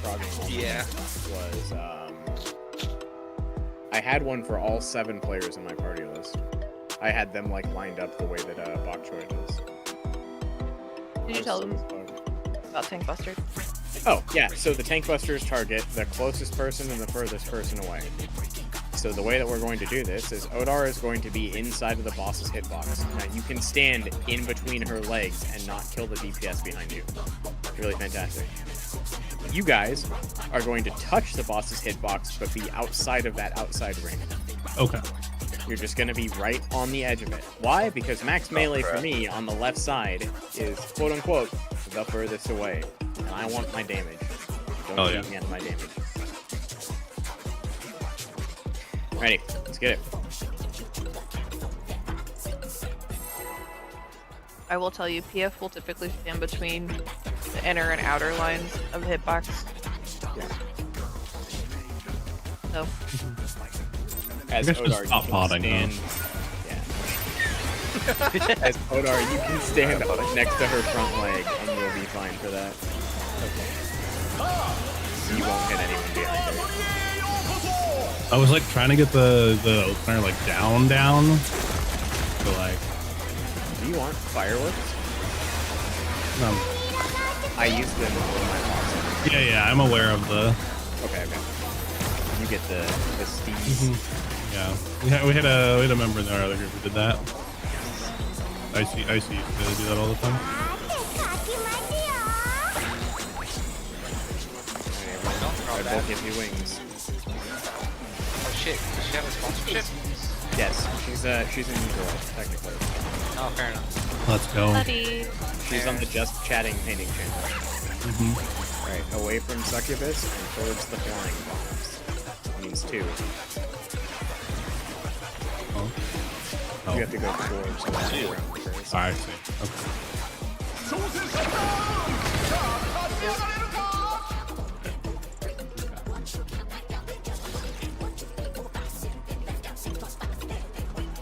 frogging Yeah. was I had one for all 7 players in my party list. I had them like lined up the way that Bok Choy does. Did you tell them about Tank Buster? Oh, yeah, so the Tank Busters target the closest person and the furthest person away. So the way that we're going to do this is Odar is going to be inside of the boss's hitbox. Now you can stand in between her legs and not kill the DPS behind you. It's really fantastic. You guys are going to touch the boss's hitbox but be outside of that outside ring. Okay. You're just going to be right on the edge of it. Why? Because max melee for me on the left side is quote-unquote the furthest away. And I want my damage. Don't keep me out of my damage. Ready, let's get it. I will tell you, PF will typically stand between the inner and outer lines of the hitbox. Yeah. So. As I guess just Odar, stop you potting, can stand. Yeah. As Odar, you can stand next to her front leg, and you'll be fine for that. Okay. You won't hit anyone behind her. I was like trying to get the opener like down. So like. Do you want fireworks? I use them for my boss. Yeah, I'm aware of the. Okay. You get the steeds. Yeah, we had a member in our other group who did that. I see used to do that all the time. I both give you wings. Oh shit, does she have a sponsorship? Yes, she's a new girl, technically. Oh, fair enough. Let's go. Buddy. She's on the Just Chatting painting channel. Alright, away from Succubus and towards the flying bombs. Means 2. Oh. You have to go towards the round first. I see. Okay.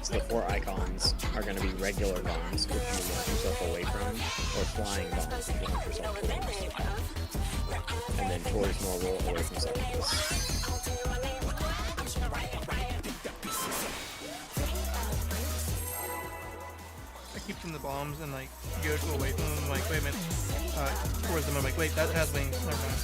So the 4 icons are going to be regular bombs, which you launch yourself away from, or flying bombs, which you launch yourself towards. And then towards normal, away from Succubus. I keep seeing the bombs and like go to away from them. I'm like, wait a minute, towards them. I'm like, wait, that has wings. Never mind.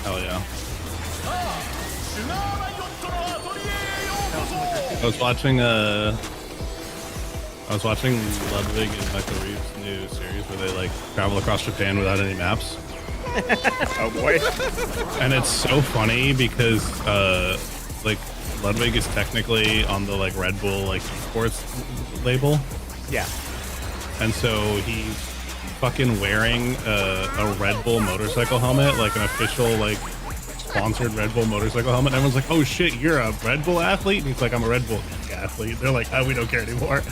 Hell yeah. I was watching Ludwig and Michael Reeves' new series where they like travel across Japan without any maps. Oh boy. And it's so funny because like Ludwig is technically on the like Red Bull like esports label. Yeah. And so he's fucking wearing a Red Bull motorcycle helmet, like an official like sponsored Red Bull motorcycle helmet. And everyone's like, "Oh shit, you're a Red Bull athlete?" And he's like, "I'm a Red Bull athlete." They're like, "Oh, we don't care anymore."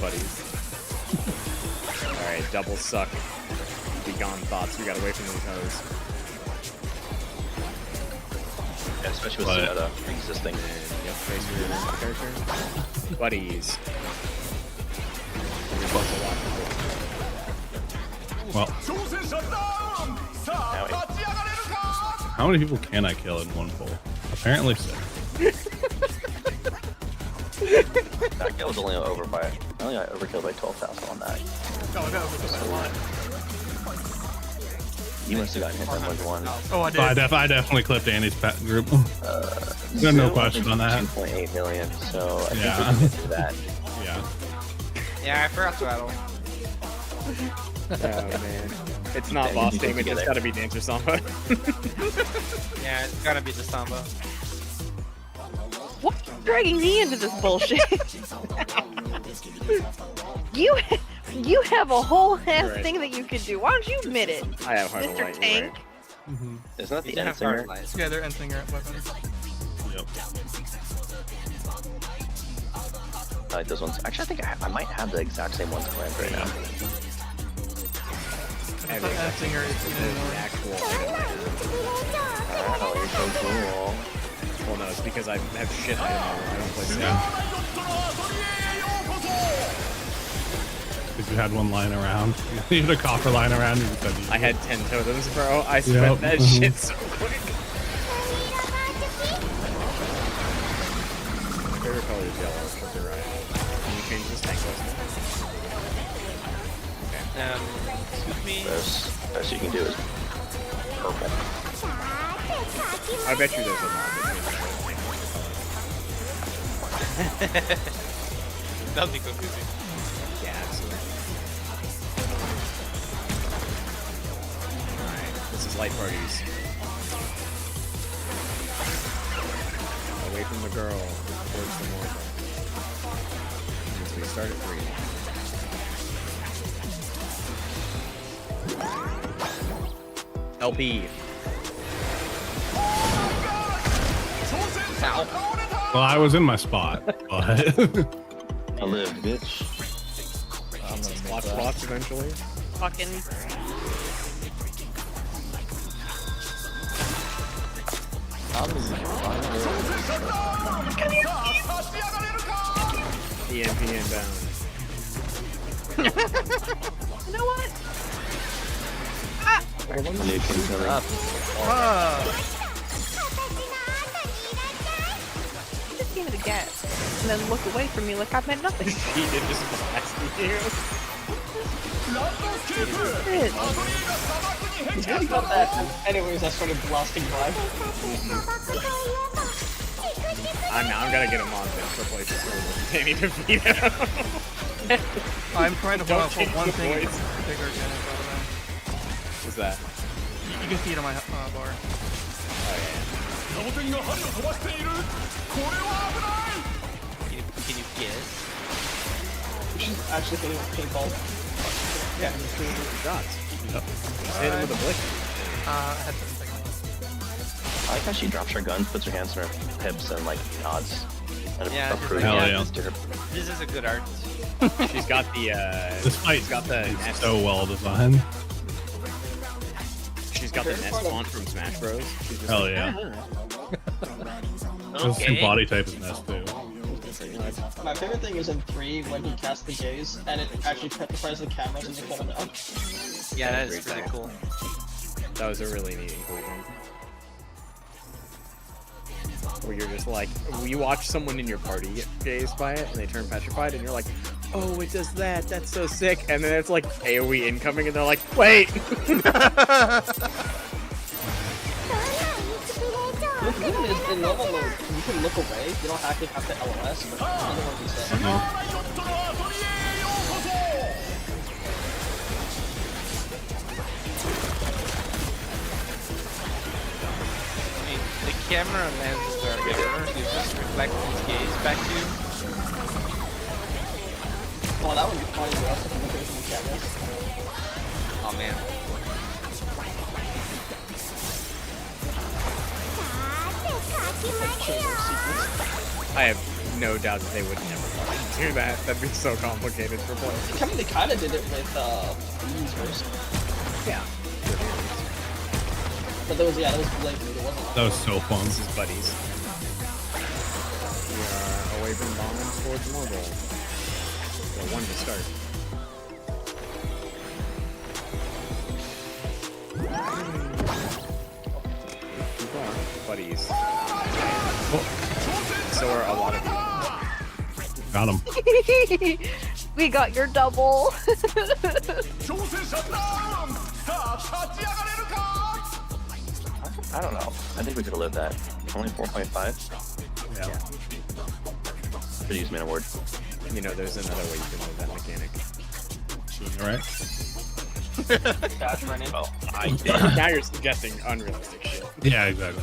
Buddies. Alright, double suck. Be gone thoughts. We got away from those hoes. Yeah, especially with Sonata existing. Yep, face your character. Buddies. Well, how many people can I kill in one pull? Apparently 6. That kill was only over by. I only got overkilled by 12,000 on that. Oh, I got overkilled by a lot. You must have gotten hit by like 1. Oh, I did. I definitely clipped Annie's pet group. No question on that. 2.8 million. So I Yeah. think we can do that. Yeah. Yeah, I forgot to battle. Oh man. It's not boss damage, it's gotta be Dancer Samba. Yeah, it's gotta be the Samba. What's dragging me into this bullshit? You have a whole ass Right. thing that you could do. Why don't you admit it, I have Heart of Mr. Light, Tank? right? Isn't that the You end have singer? hard lights. Yeah, they're Endsinger weapons. Yep. I like those ones. Actually, I think I might have the exact same ones planned right now. I have the exact same Singer is the even more. actual item I have. Oh, you're so cool. Well, no, it's because I have shit item armor. I don't play safe. Because you had one lying around. You had a copper lying around. And you said I had 10 totems, bro. I spent that shit so quick. My favorite color is yellow. But you're right. Can you change this tank list? Excuse me. Best you can do is purple. I bet you there's a mod that changes the That'll be confusing. Yeah, absolutely. Alright, this is light parties. Away from the girl, towards the mortal. So we start at 3. LP. well, I was in my spot, but I live, bitch. Watch blocks eventually. Fucking. EMP inbound. You know what? Nuke incoming. Just give it a guess. And then look away from me like I've meant nothing. He did just blast you. Shit. Anyways, I started blasting by. I'm gonna get him on this to replace this with Danny DeVito. I'm trying to hold Don't out for change one the thing. voice. Bigger again, by the way. What's that? You can see it on my bar. Oh yeah. サボテンが針を飛ばしている。これは危ない。 Can you guess? Actually hitting with paintball. Yeah, just doing shots. Yep. Just hit him with a blick. I had 7 seconds. I like how she drops her guns, puts her hands on her hips, and like nods. And Yeah, approves hell it yeah. to her. This is a good art. She's got the this fight she's got the is Nest, so well designed. she's got the Nest font from Smash Bros. She's just Hell like, yeah. "Ah." The same body type as Nest too. My favorite thing is in 3 when he casts the gaze and it actually petrifies the cameras and they fall down. Yeah, that is Great pretty job. cool. That was a really neat inclusion. Where you're just like, you watch someone in your party get gazed by it, and they turn petrified, and you're like, oh, it does that, that's so sick, and then it's like AoE incoming, and they're like, wait! The thing is, in normal mode, you can look away, you don't actually have to LOS, but another one can say. I mean, the camera lenses are mirrors. You just reflect his gaze back to you. Oh, that would be funny for us if we look at the cameras. Oh man. I have no doubt that they would never fucking do that. That'd be so complicated for players. I mean, they kind of did it with these first. Yeah. But there was, yeah, that was Blake, it wasn't. That was so fun. This is buddies. We are away from bombs towards Marble. So one to start. People are buddies. So are a lot of people. Got him. We got your double. 挑戦者ダウン。さあ立ち上がれるか。 I don't know. I think we could have lived that. Only 4.5? Yeah. Could use mana ward. You know, there's another way you can live that mechanic. Alright. Dash right in. Oh, Now you're suggesting unrealistic shit. Yeah, exactly.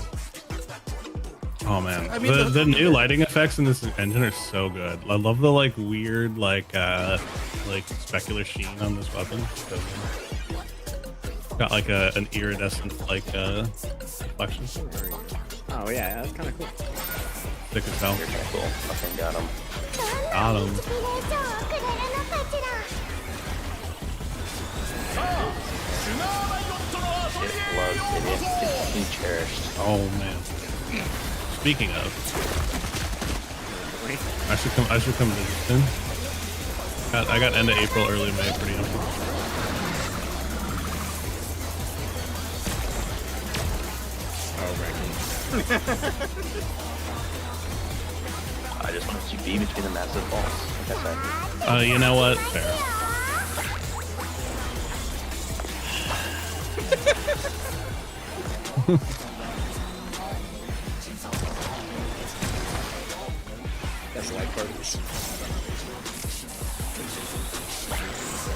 Oh man, I mean, the new lighting effects in this engine are so good. I love the like weird like specular sheen on this weapon. So good. Got like an iridescent like reflection. Oh yeah, that's kind of cool. Sick as hell. You're kind of cool. Fucking got him. Got him. It loves it. He cherished. Oh man. Speaking of, I should come visit soon. I got end of April, early May, pretty empty. I just want to be between the massive balls. Like I said. You know what? Fair. That's light parties.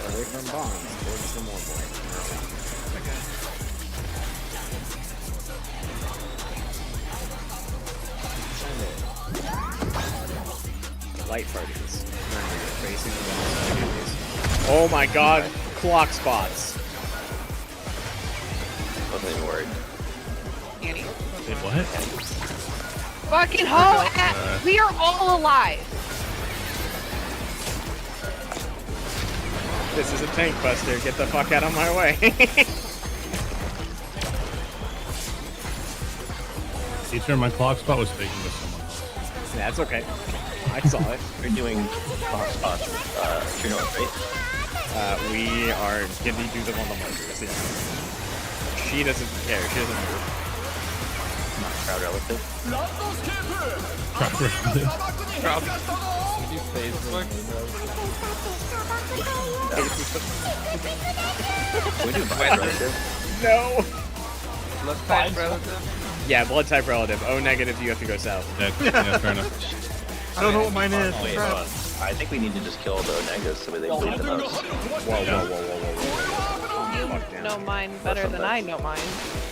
Away from bombs, towards the more boy. Light parties. Remember, you're facing the enemies. Oh my god, clock spots. Wasn't even worried. Annie. Wait, what? Fucking hoe! We are all alive. This is a tank buster. Get the fuck out of my way. Teacher, my clock spot was taken with someone else. That's okay. I saw it. We're doing boss spots with True North, right? We are gonna do them on the markers. Yeah. She doesn't care. She doesn't move. Not crowd relative. Did you phase them? We do crowd relative. No. Blood type relative? Yeah, blood type relative. O negative, you have to go south. Yeah, fair enough. I don't know what mine is. Wait, Crap. hold on. I think we need to just kill the negatives so they bleed the most. Whoa. You Fuck down. know mine better than I know mine.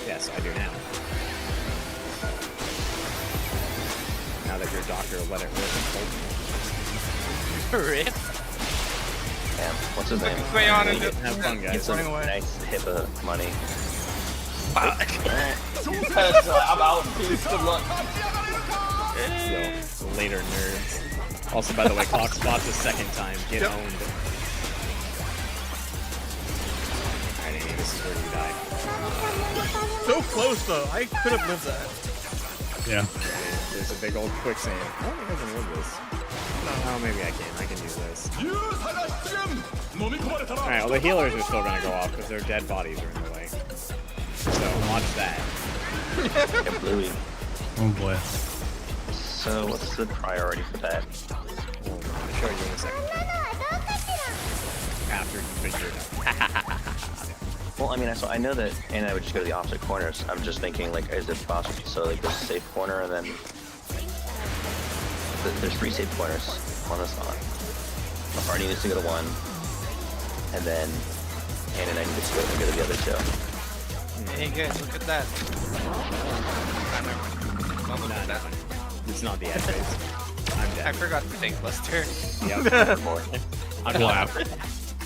Yes, I do now. Now that your doctor let it rip. Rip. Damn, what's his name? Crayon and Have fun, Get guys. some Running away. nice HIPAA money. I'm out. Peace. Good luck. Yo, later, nerds. Also, by the way, clock spot the second time. Get Yep. owned. Alright, Amy, this is where you die. So close though. I could have lived that. Yeah. There's a big old quicksand. I don't think I can live this. Oh, maybe I can. I can use this. Alright, well, the healers are still gonna go off because their dead bodies are in the way. So, watch that. Get bluey. Oh boy. So what's the priority for that? I'll show you in a second. After you figure it out. Well, I mean, I know that Anna would just go to the opposite corners. I'm just thinking, like, is it possible? So, like, there's a safe corner, and then there's 3 safe corners. One that's not. The party needs to go to one, and then Anna and I need to go to the other 2. Hey guys, look at that. Don't look at that. It's not the ad phase. I'm I dead. forgot to take Buster. Yep. More. I'm Clap. dead.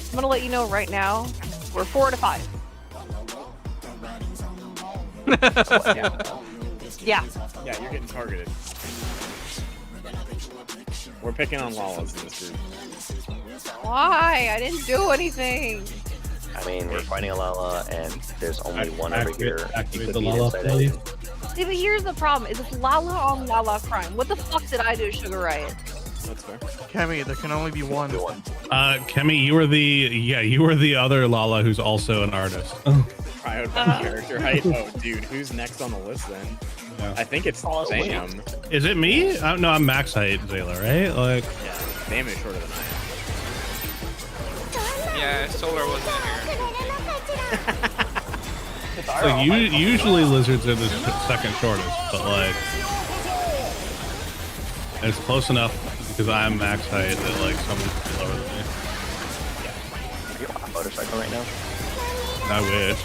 I'm gonna let you know right now, we're 4 to 5. Yeah. Yeah. Yeah, you're getting targeted. We're picking on Lalas in this group. Why? I didn't do anything. I mean, we're fighting a Lala, and there's only one over here. Activate You the could be Lala, inside please. it. See, but here's the problem: is it's Lala on Lala crime. What the fuck did I do, Sugar Riot? That's fair. Kemi, there can only be one. Good one. Kemi, you were the other Lala who's also an artist. Cryo character height. Oh, dude, who's next on the list then? Yeah. I think it's Sam. Is it me? No, I'm max height, Zayla, right? Like, Yeah, Sam is shorter than I am. Yeah, Solar wasn't here. like usually lizards are the second shortest, but like it's close enough because I'm max height that like someone's lower than me. Are you on a motorcycle right now? I wish.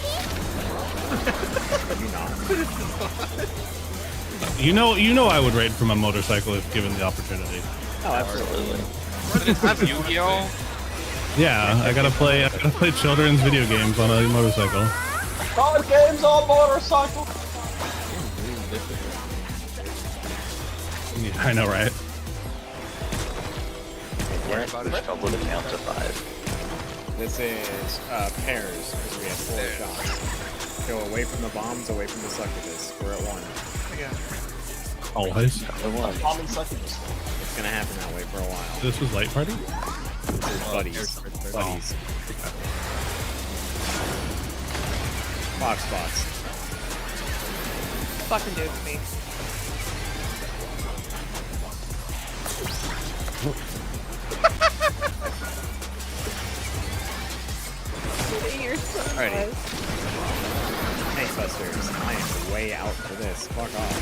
You not. You know I would raid from a motorcycle if given the opportunity. Oh, absolutely. Yu-Gi-Oh! Yeah, I gotta play children's video games on a motorcycle. God games on motorcycle. Yeah, I know, right? Yeah, I struggle to count to 5. This is pairs, because we have 4 shots. Go away from the bombs, away from the succubus. We're at 1. Again. Always. Bomb and succubus. It's gonna happen that way for a while. This was light party? This is buddies. Buddies. Fox spots. Fucking do it to me. You're so Alrighty. nice. Tank busters. I am way out for this. Fuck off.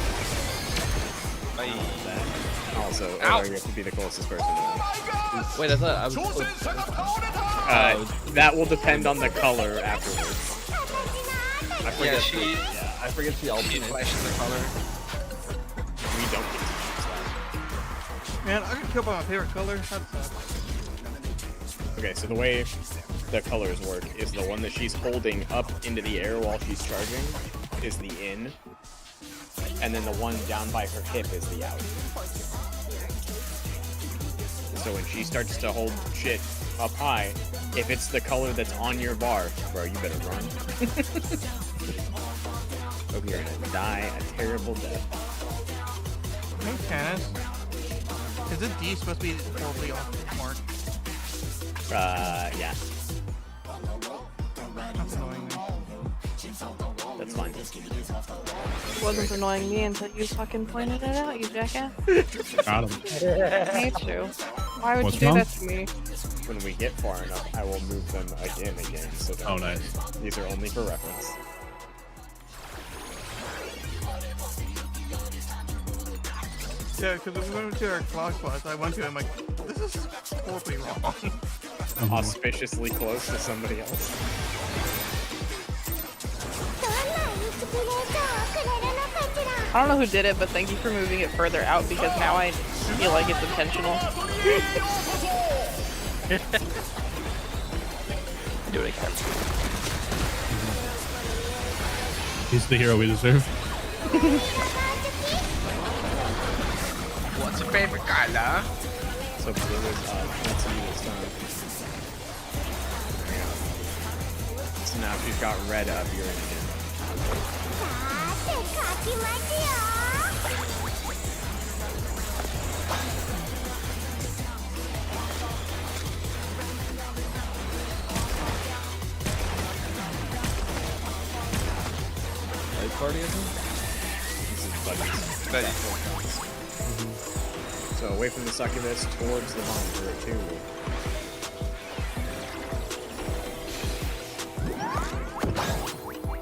Also, you have to be the closest person. Wait, I thought I was supposed to... That will depend on the color afterwards. I forget the alternate. Flashes the color. We don't get to use that. Man, I got killed by my favorite color. That sucks. Okay, so the way the colors work is the one that she's holding up into the air while she's charging is the in, and then the one down by her hip is the out. So when she starts to hold shit up high, if it's the color that's on your bar, bro, you better run. Hope you're gonna die a terrible death. Hey, Canis. Is this D supposed to be horribly off mark? Yeah. That's annoying me. That's fine. It wasn't annoying me until you fucking pointed it out, you jackass. Got him. I hate you. Why would What's you do wrong? that to me? When we get far enough, I will move them again. So Oh, nice. These are only for reference. Yeah, because when we went to our clock spots, I went to it, I'm like, this is horribly wrong. Auspiciously close to somebody else. I don't know who did it, but thank you for moving it further out because now I feel like it's intentional. Do it again. He's the hero we deserve. What's your favorite color? So blue is let's see this time. There we go. So now if you've got red up, you're in again. Light party, I think? This is buddies. So away from the succubus, towards the bomb turret too.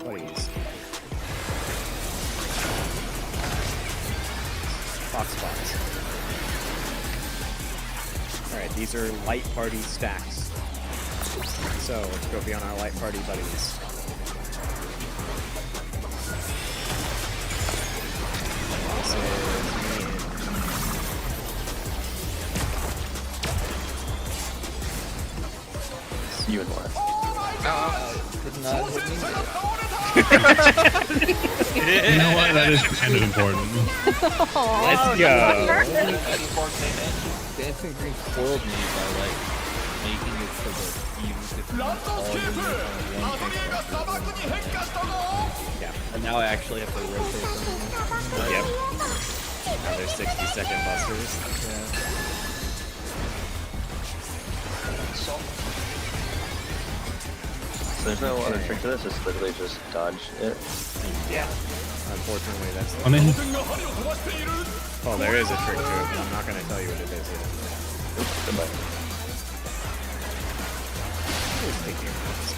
Buddies. Fox spots. Alright, these are light party stacks. So let's go be on our light party buddies. This is me and You and Laura. Did not hit me. You know what? That is kind of important. let's go. Dancing Green spoiled me by like making it so that you could all units on one tank. Yeah. And now I actually have to rotate them. Yep. Another 60-second busters. So there's no other trick to this, it's literally just dodge it. Yeah. Unfortunately, that's the... I mean, Well, there is a trick to it, but I'm not going to tell you what it is yet. Oops, goodbye. Always take your minutes.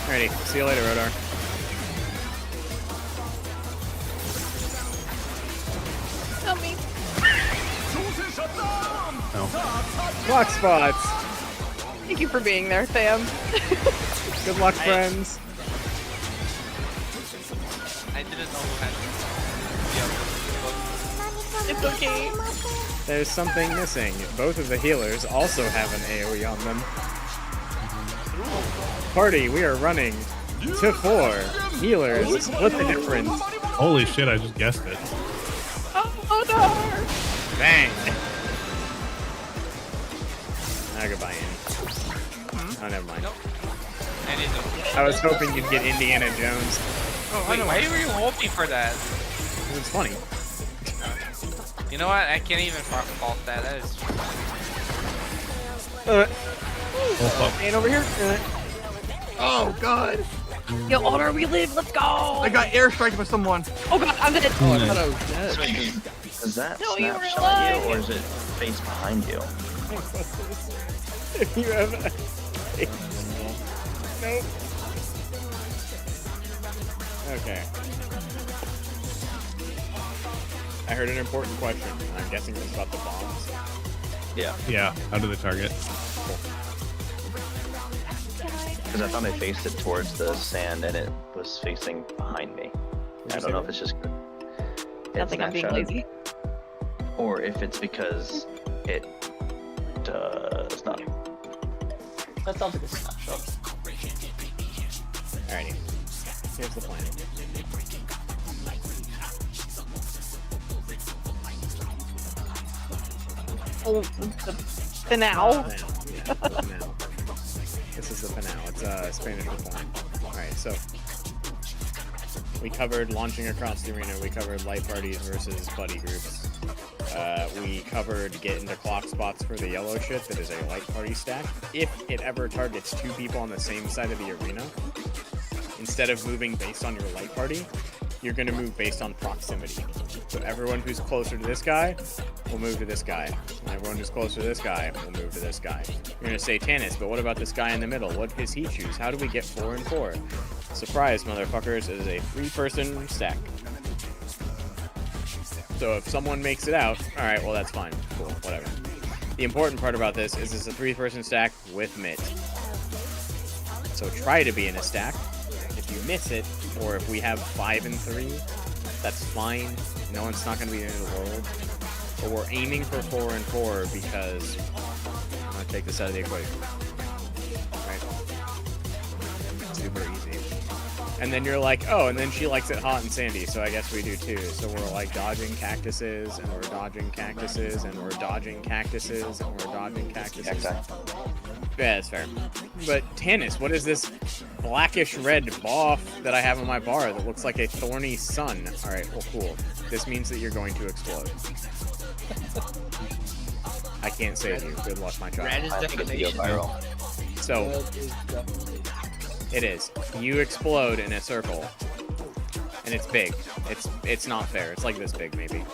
Alrighty, see you later, Rodar. Help me. Block spots! Thank you for being there, Sam. Good luck, friends. I didn't know who had It's okay. There's something missing. Both of the healers also have an AoE on them. Party, we are running to 4. Healers, split the difference. Holy shit! I just guessed it. Oh no! Bang! Now goodbye, Annie. Oh, never mind. Nope. And it's I was hoping you'd get Indiana Jones. Oh, wait, why were you hoping for that? It was funny. You know what? I can't even fault that. That is. Oh fuck! Ain't over here. Oh god! Yo, Honor, we live. Let's go. I got airstriked by someone. Oh god, I'm dead. Oh, I thought I was dead. So does that No, you were snapshot alive. you, or is it face behind you? If you have a... Nope. Okay. I heard an important question. I'm guessing it was about the bombs. Yeah, Yeah. How do they target? because I thought I faced it towards the sand and it was facing behind me. I don't know if it's just. I think I'm being snapshotted, lazy. or if it's because it does not. That sounds like a snapshot. Alrighty. Here's the plan. Oh, the now. Yeah, the finale. This is the finale. It's Spanish for point. Alright, so we covered launching across the arena, we covered light parties versus buddy groups. We covered get into clock spots for the yellow shit that is a light party stack. If it ever targets two people on the same side of the arena, instead of moving based on your light party, you're going to move based on proximity. So everyone who's closer to this guy will move to this guy. And everyone who's closer to this guy will move to this guy. You're going to say Tannis, but what about this guy in the middle? What does he choose? How do we get 4 and 4? Surprise, motherfuckers, it is a 3-person stack. So if someone makes it out, alright, well that's fine. Cool, whatever. The important part about this is it's a 3-person stack with mitt. So try to be in a stack. If you miss it, or if we have 5 and 3, that's fine. No, it's not going to be the end of the world. But we're aiming for 4 and 4 because I'm going to take this out of the equation. Right? Super easy. And then you're like, oh, and then she likes it hot and sandy, so I guess we do too. So we're like dodging cactuses, and we're dodging cactuses, and we're dodging cactuses, and we're dodging cactuses. Yeah, that's fair. But Tannis, what is this blackish red boff that I have on my bar that looks like a thorny sun? Alright, well cool. This means that you're going to explode. I can't save you. Good luck, my child. Red is defamation. So, it is. You explode in a circle. And it's big. It's not fair. It's like this big, maybe.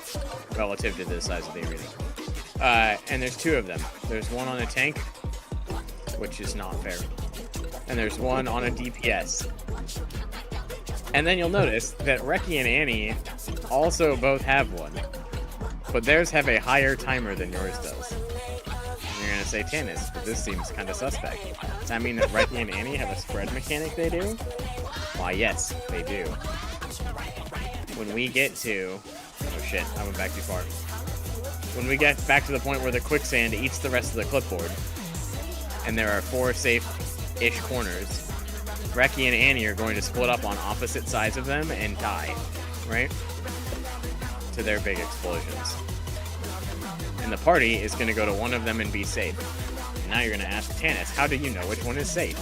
Relative to the size of the arena. And there's 2 of them. There's one on a tank, which is not fair. And there's one on a DPS. And then you'll notice that Reki and Annie also both have one. But theirs have a higher timer than yours does. And you're gonna say, Tannis, but this seems kind of suspect. Does that mean that Reki and Annie have a spread mechanic they do? Why, yes, they do. When we get to... Oh shit, I went back too far. When we get back to the point where the quicksand eats the rest of the clipboard, and there are 4 safe-ish corners, Reki and Annie are going to split up on opposite sides of them and die, right? To their big explosions. And the party is going to go to one of them and be safe. And now you're going to ask Tannis, how do you know which one is safe?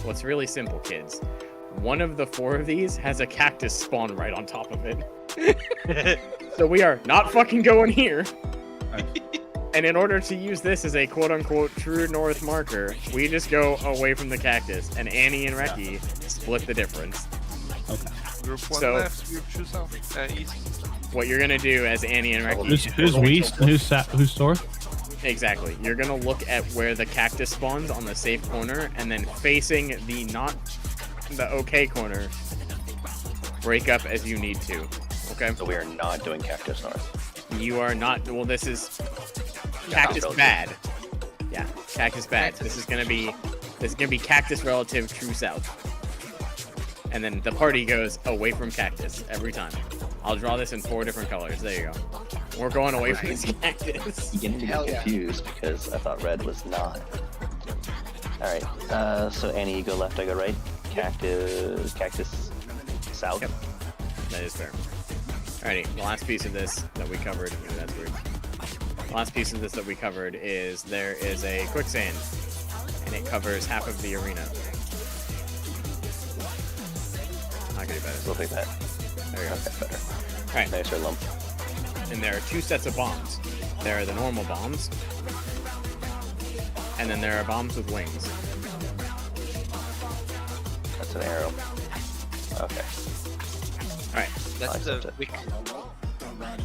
Well, it's really simple, kids. One of the 4 of these has a cactus spawn right on top of it. So we are not fucking going here. And in order to use this as a quote-unquote true north marker, we just go away from the cactus, and Annie and Reki split the difference. Okay. Group 1 So- left, group 2 south, east. What you're gonna do as Annie and Reki... Who's west and who's north? Exactly. You're gonna look at where the cactus spawns on the safe corner, and then facing the not the okay corner, break up as you need to. Okay? So we are not doing Cactus North. You are not... Well, this is... Cactus bad. Yeah, cactus bad. This is gonna be cactus relative true south. And then the party goes away from cactus every time. I'll draw this in 4 different colors. There you go. We're going away from this cactus. You get to get confused because I thought red was not. Alright, so Annie, you go left, I go right. Cactus south. Yep. That is fair. Alrighty, the last piece of this that we covered. Oh, that's weird. The last piece of this that we covered is there is a quicksand, and it covers half of the arena. Not gonna do better. We'll take that. There you go. Okay, better. Alright, Nicer lump. and there are two sets of bombs. There are the normal bombs, and then there are bombs with wings. That's an arrow. Okay. Alright, That's I the accept it. wick.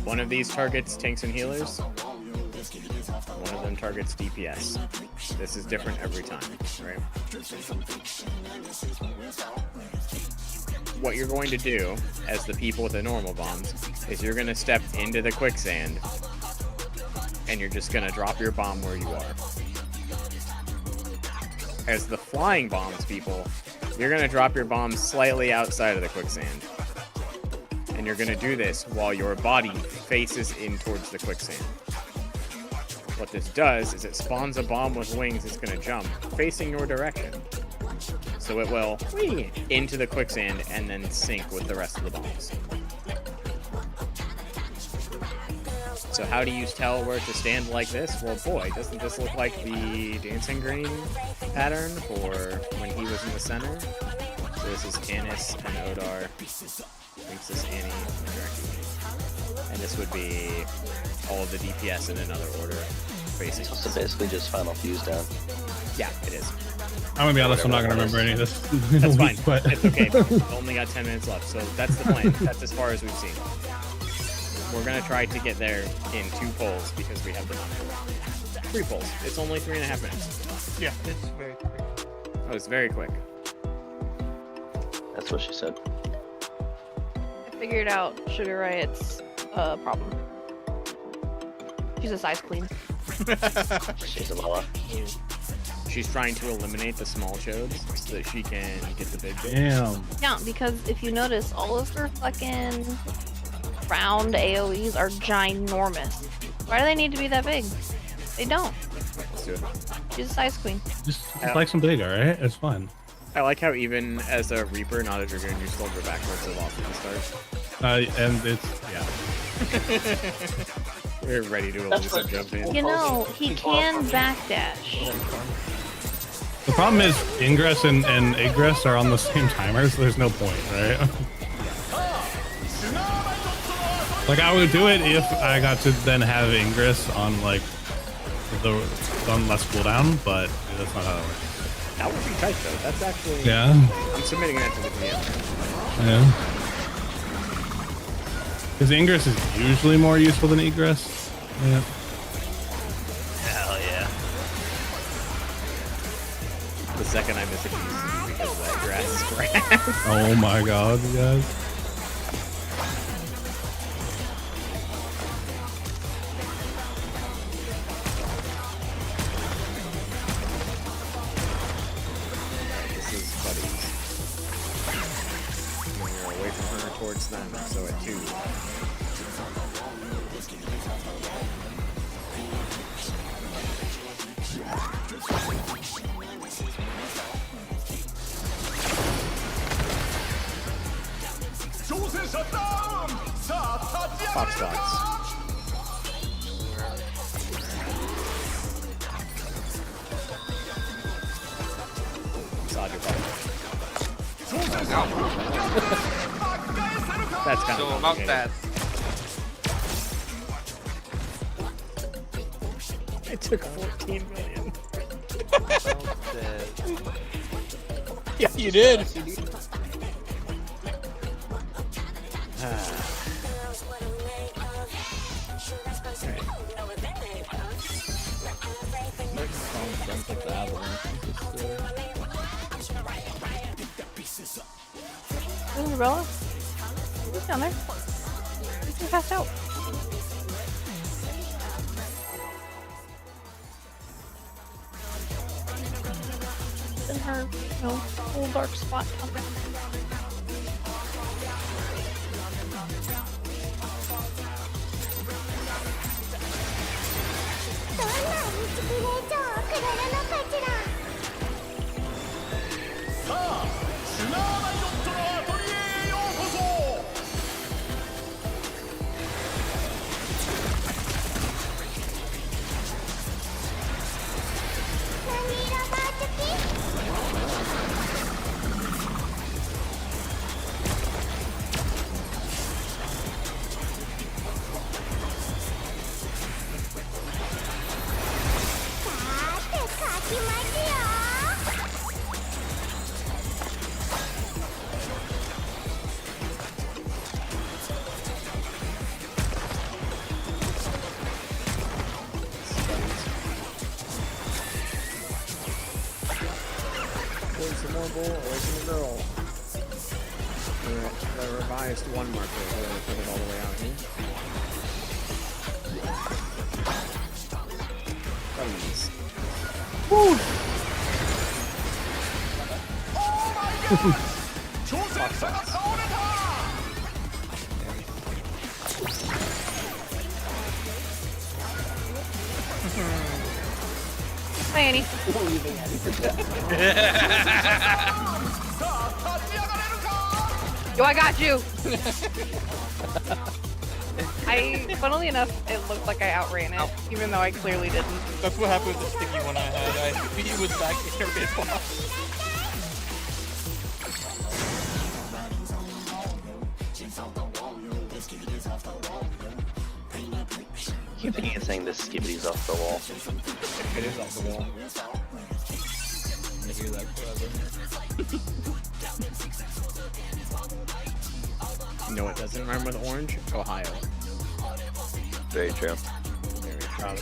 one of these targets tanks and healers. One of them targets DPS. This is different every time, right? What you're going to do, as the people with the normal bombs, is you're going to step into the quicksand, and you're just going to drop your bomb where you are. As the flying bombs people, you're going to drop your bomb slightly outside of the quicksand. And you're going to do this while your body faces in towards the quicksand. What this does is it spawns a bomb with wings that's going to jump facing your direction. So it will whee, into the quicksand and then sink with the rest of the bombs. So how do you tell where to stand like this? Well, boy, doesn't this look like the dancing green pattern for when he was in the center? So this is Tannis and Odar. I think this is Annie and Draki. And this would be all of the DPS in another order facing. So basically just final fuse down. Yeah, it is. I'm gonna be honest, I'm not gonna remember any of this. That's fine. But It's okay. We've only got 10 minutes left, so that's the plan. That's as far as we've seen. We're gonna try to get there in 2 polls because we have the number. 3 polls. It's only 3.5 minutes. Yeah, it's very quick. Oh, it's very quick. That's what she said. I figured out Sugar Riot's problem. She's a size queen. She's a Lala. She's trying to eliminate the small chodes so that she can get the big bits. damn. Yeah, because if you notice, all of her fucking round AoEs are ginormous. Why do they need to be that big? They don't. Let's do it. She's a size queen. Just like some big, alright? It's fine. I like how even as a Reaper, not a Dragoon, you still go backwards a lot from the start. And it's Yeah. We're ready to That's Elisa what- jump in. You know, he can backdash. the problem is ingress and egress are on the same timer, so there's no point, right? Like I would do it if I got to then have ingress on like on less cooldown, but that's not how it works. That would be tight though. That's actually. Yeah, I'm submitting that to the DM. yeah. Because ingress is usually more useful than egress. Yeah. Hell yeah. The second I miss a piece because that grass is grass. Oh my god, you guys. This is buddies. And we're away from her towards them, so at 2. Fox dogs. Massage your butt. That's kind So of about complicated. that. It took 14 million. About Yeah, you did. Ooh, Umbrella? He's down there. He's passed out. In her, little dark spot. bull, away from the girl. The revised 1 marker, we're going to put it all the way out here. Please. Woo! Fox sauce. Hi, Annie. Yo, I got you. Funnily enough, it looked like I outran it, even though I clearly didn't. That's what happened with the sticky one I had. He was back in a bit boss. Keep thinking it's saying this skibbity's off the wall. It is off the wall. I hear that forever. You know what doesn't rhyme with orange? Ohio. Very true. Very proud.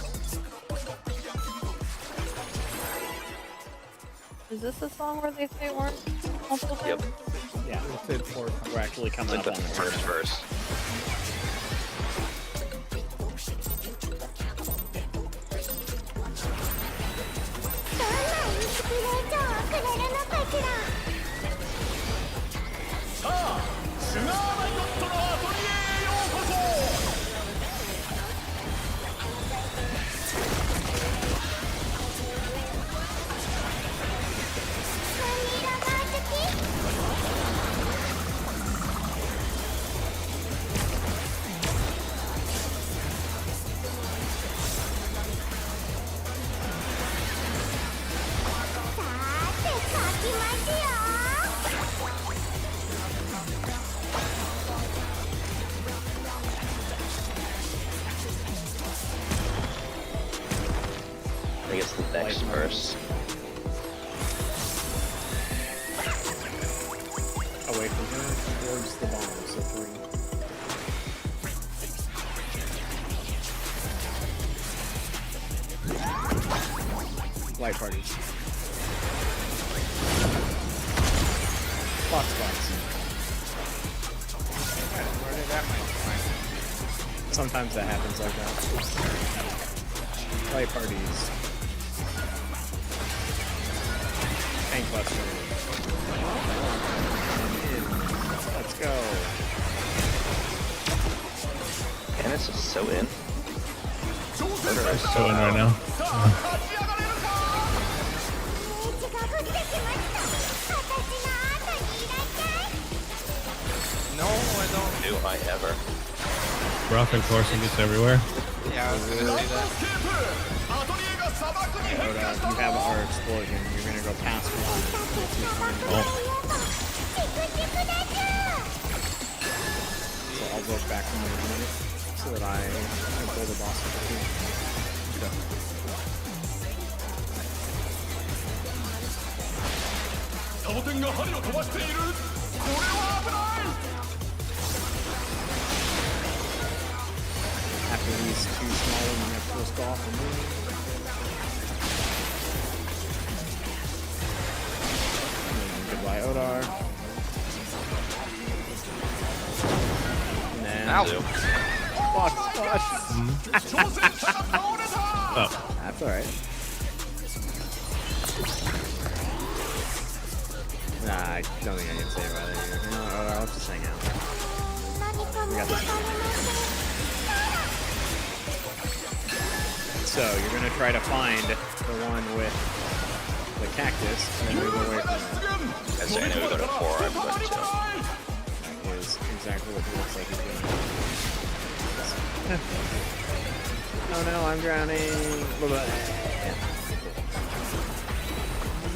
Is this the song where they say orange multiple times? Yep. Yeah, we're actually coming Like up the on it. first verse. I think it's the next verse. Away from her, towards the bomb, so 3. Light parties. Box spots. Where did that might find? Sometimes that happens like that. Light parties. Tank buster. Let's go. And it's just so in. So in right now. No, I don't. Do I ever? Rock and coursing gets everywhere. Yeah, I was gonna say that. But, you have our explosion. You're gonna go past one. Oh. So I'll look back from my minute so that I can pull the boss with you. After these 2 small ones, you have to risk off and move. Goodbye, Odar. And then... Ow. Fuck. Oh. That's alright. Nah, I don't think I can save either here. You know what, Odar, let's just hang out. We got this. So, you're gonna try to find the one with the cactus and then move away from it. As I know we go to 4, I'm going to 2. That is exactly what he looks like he's doing. Oh no, I'm drowning.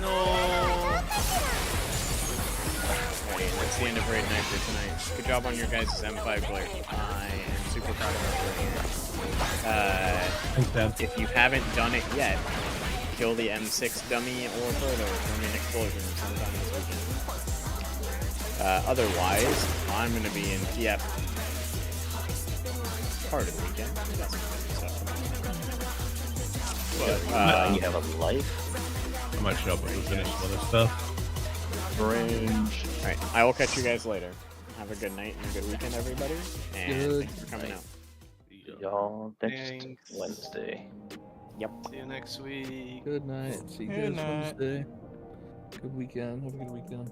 No. Alright, that's the end of Raid Night for tonight. Good job on your guys' M5 player. I am super proud of us right here. Thanks, Dad. If you haven't done it yet, kill the M6 dummy or further from an explosion sometime this weekend. Otherwise, I'm going to be in PF part of the weekend. That's stuff. But, And you have a life? I might show up and finish some other stuff. Cringe. All right, I will catch you guys later. Have a good night and a good weekend, everybody. And Good thanks for coming night. out. Y'all next Thanks. Wednesday. Yep. See you next week. Good night. See you Good guys night. Wednesday. Good weekend. Have a good weekend.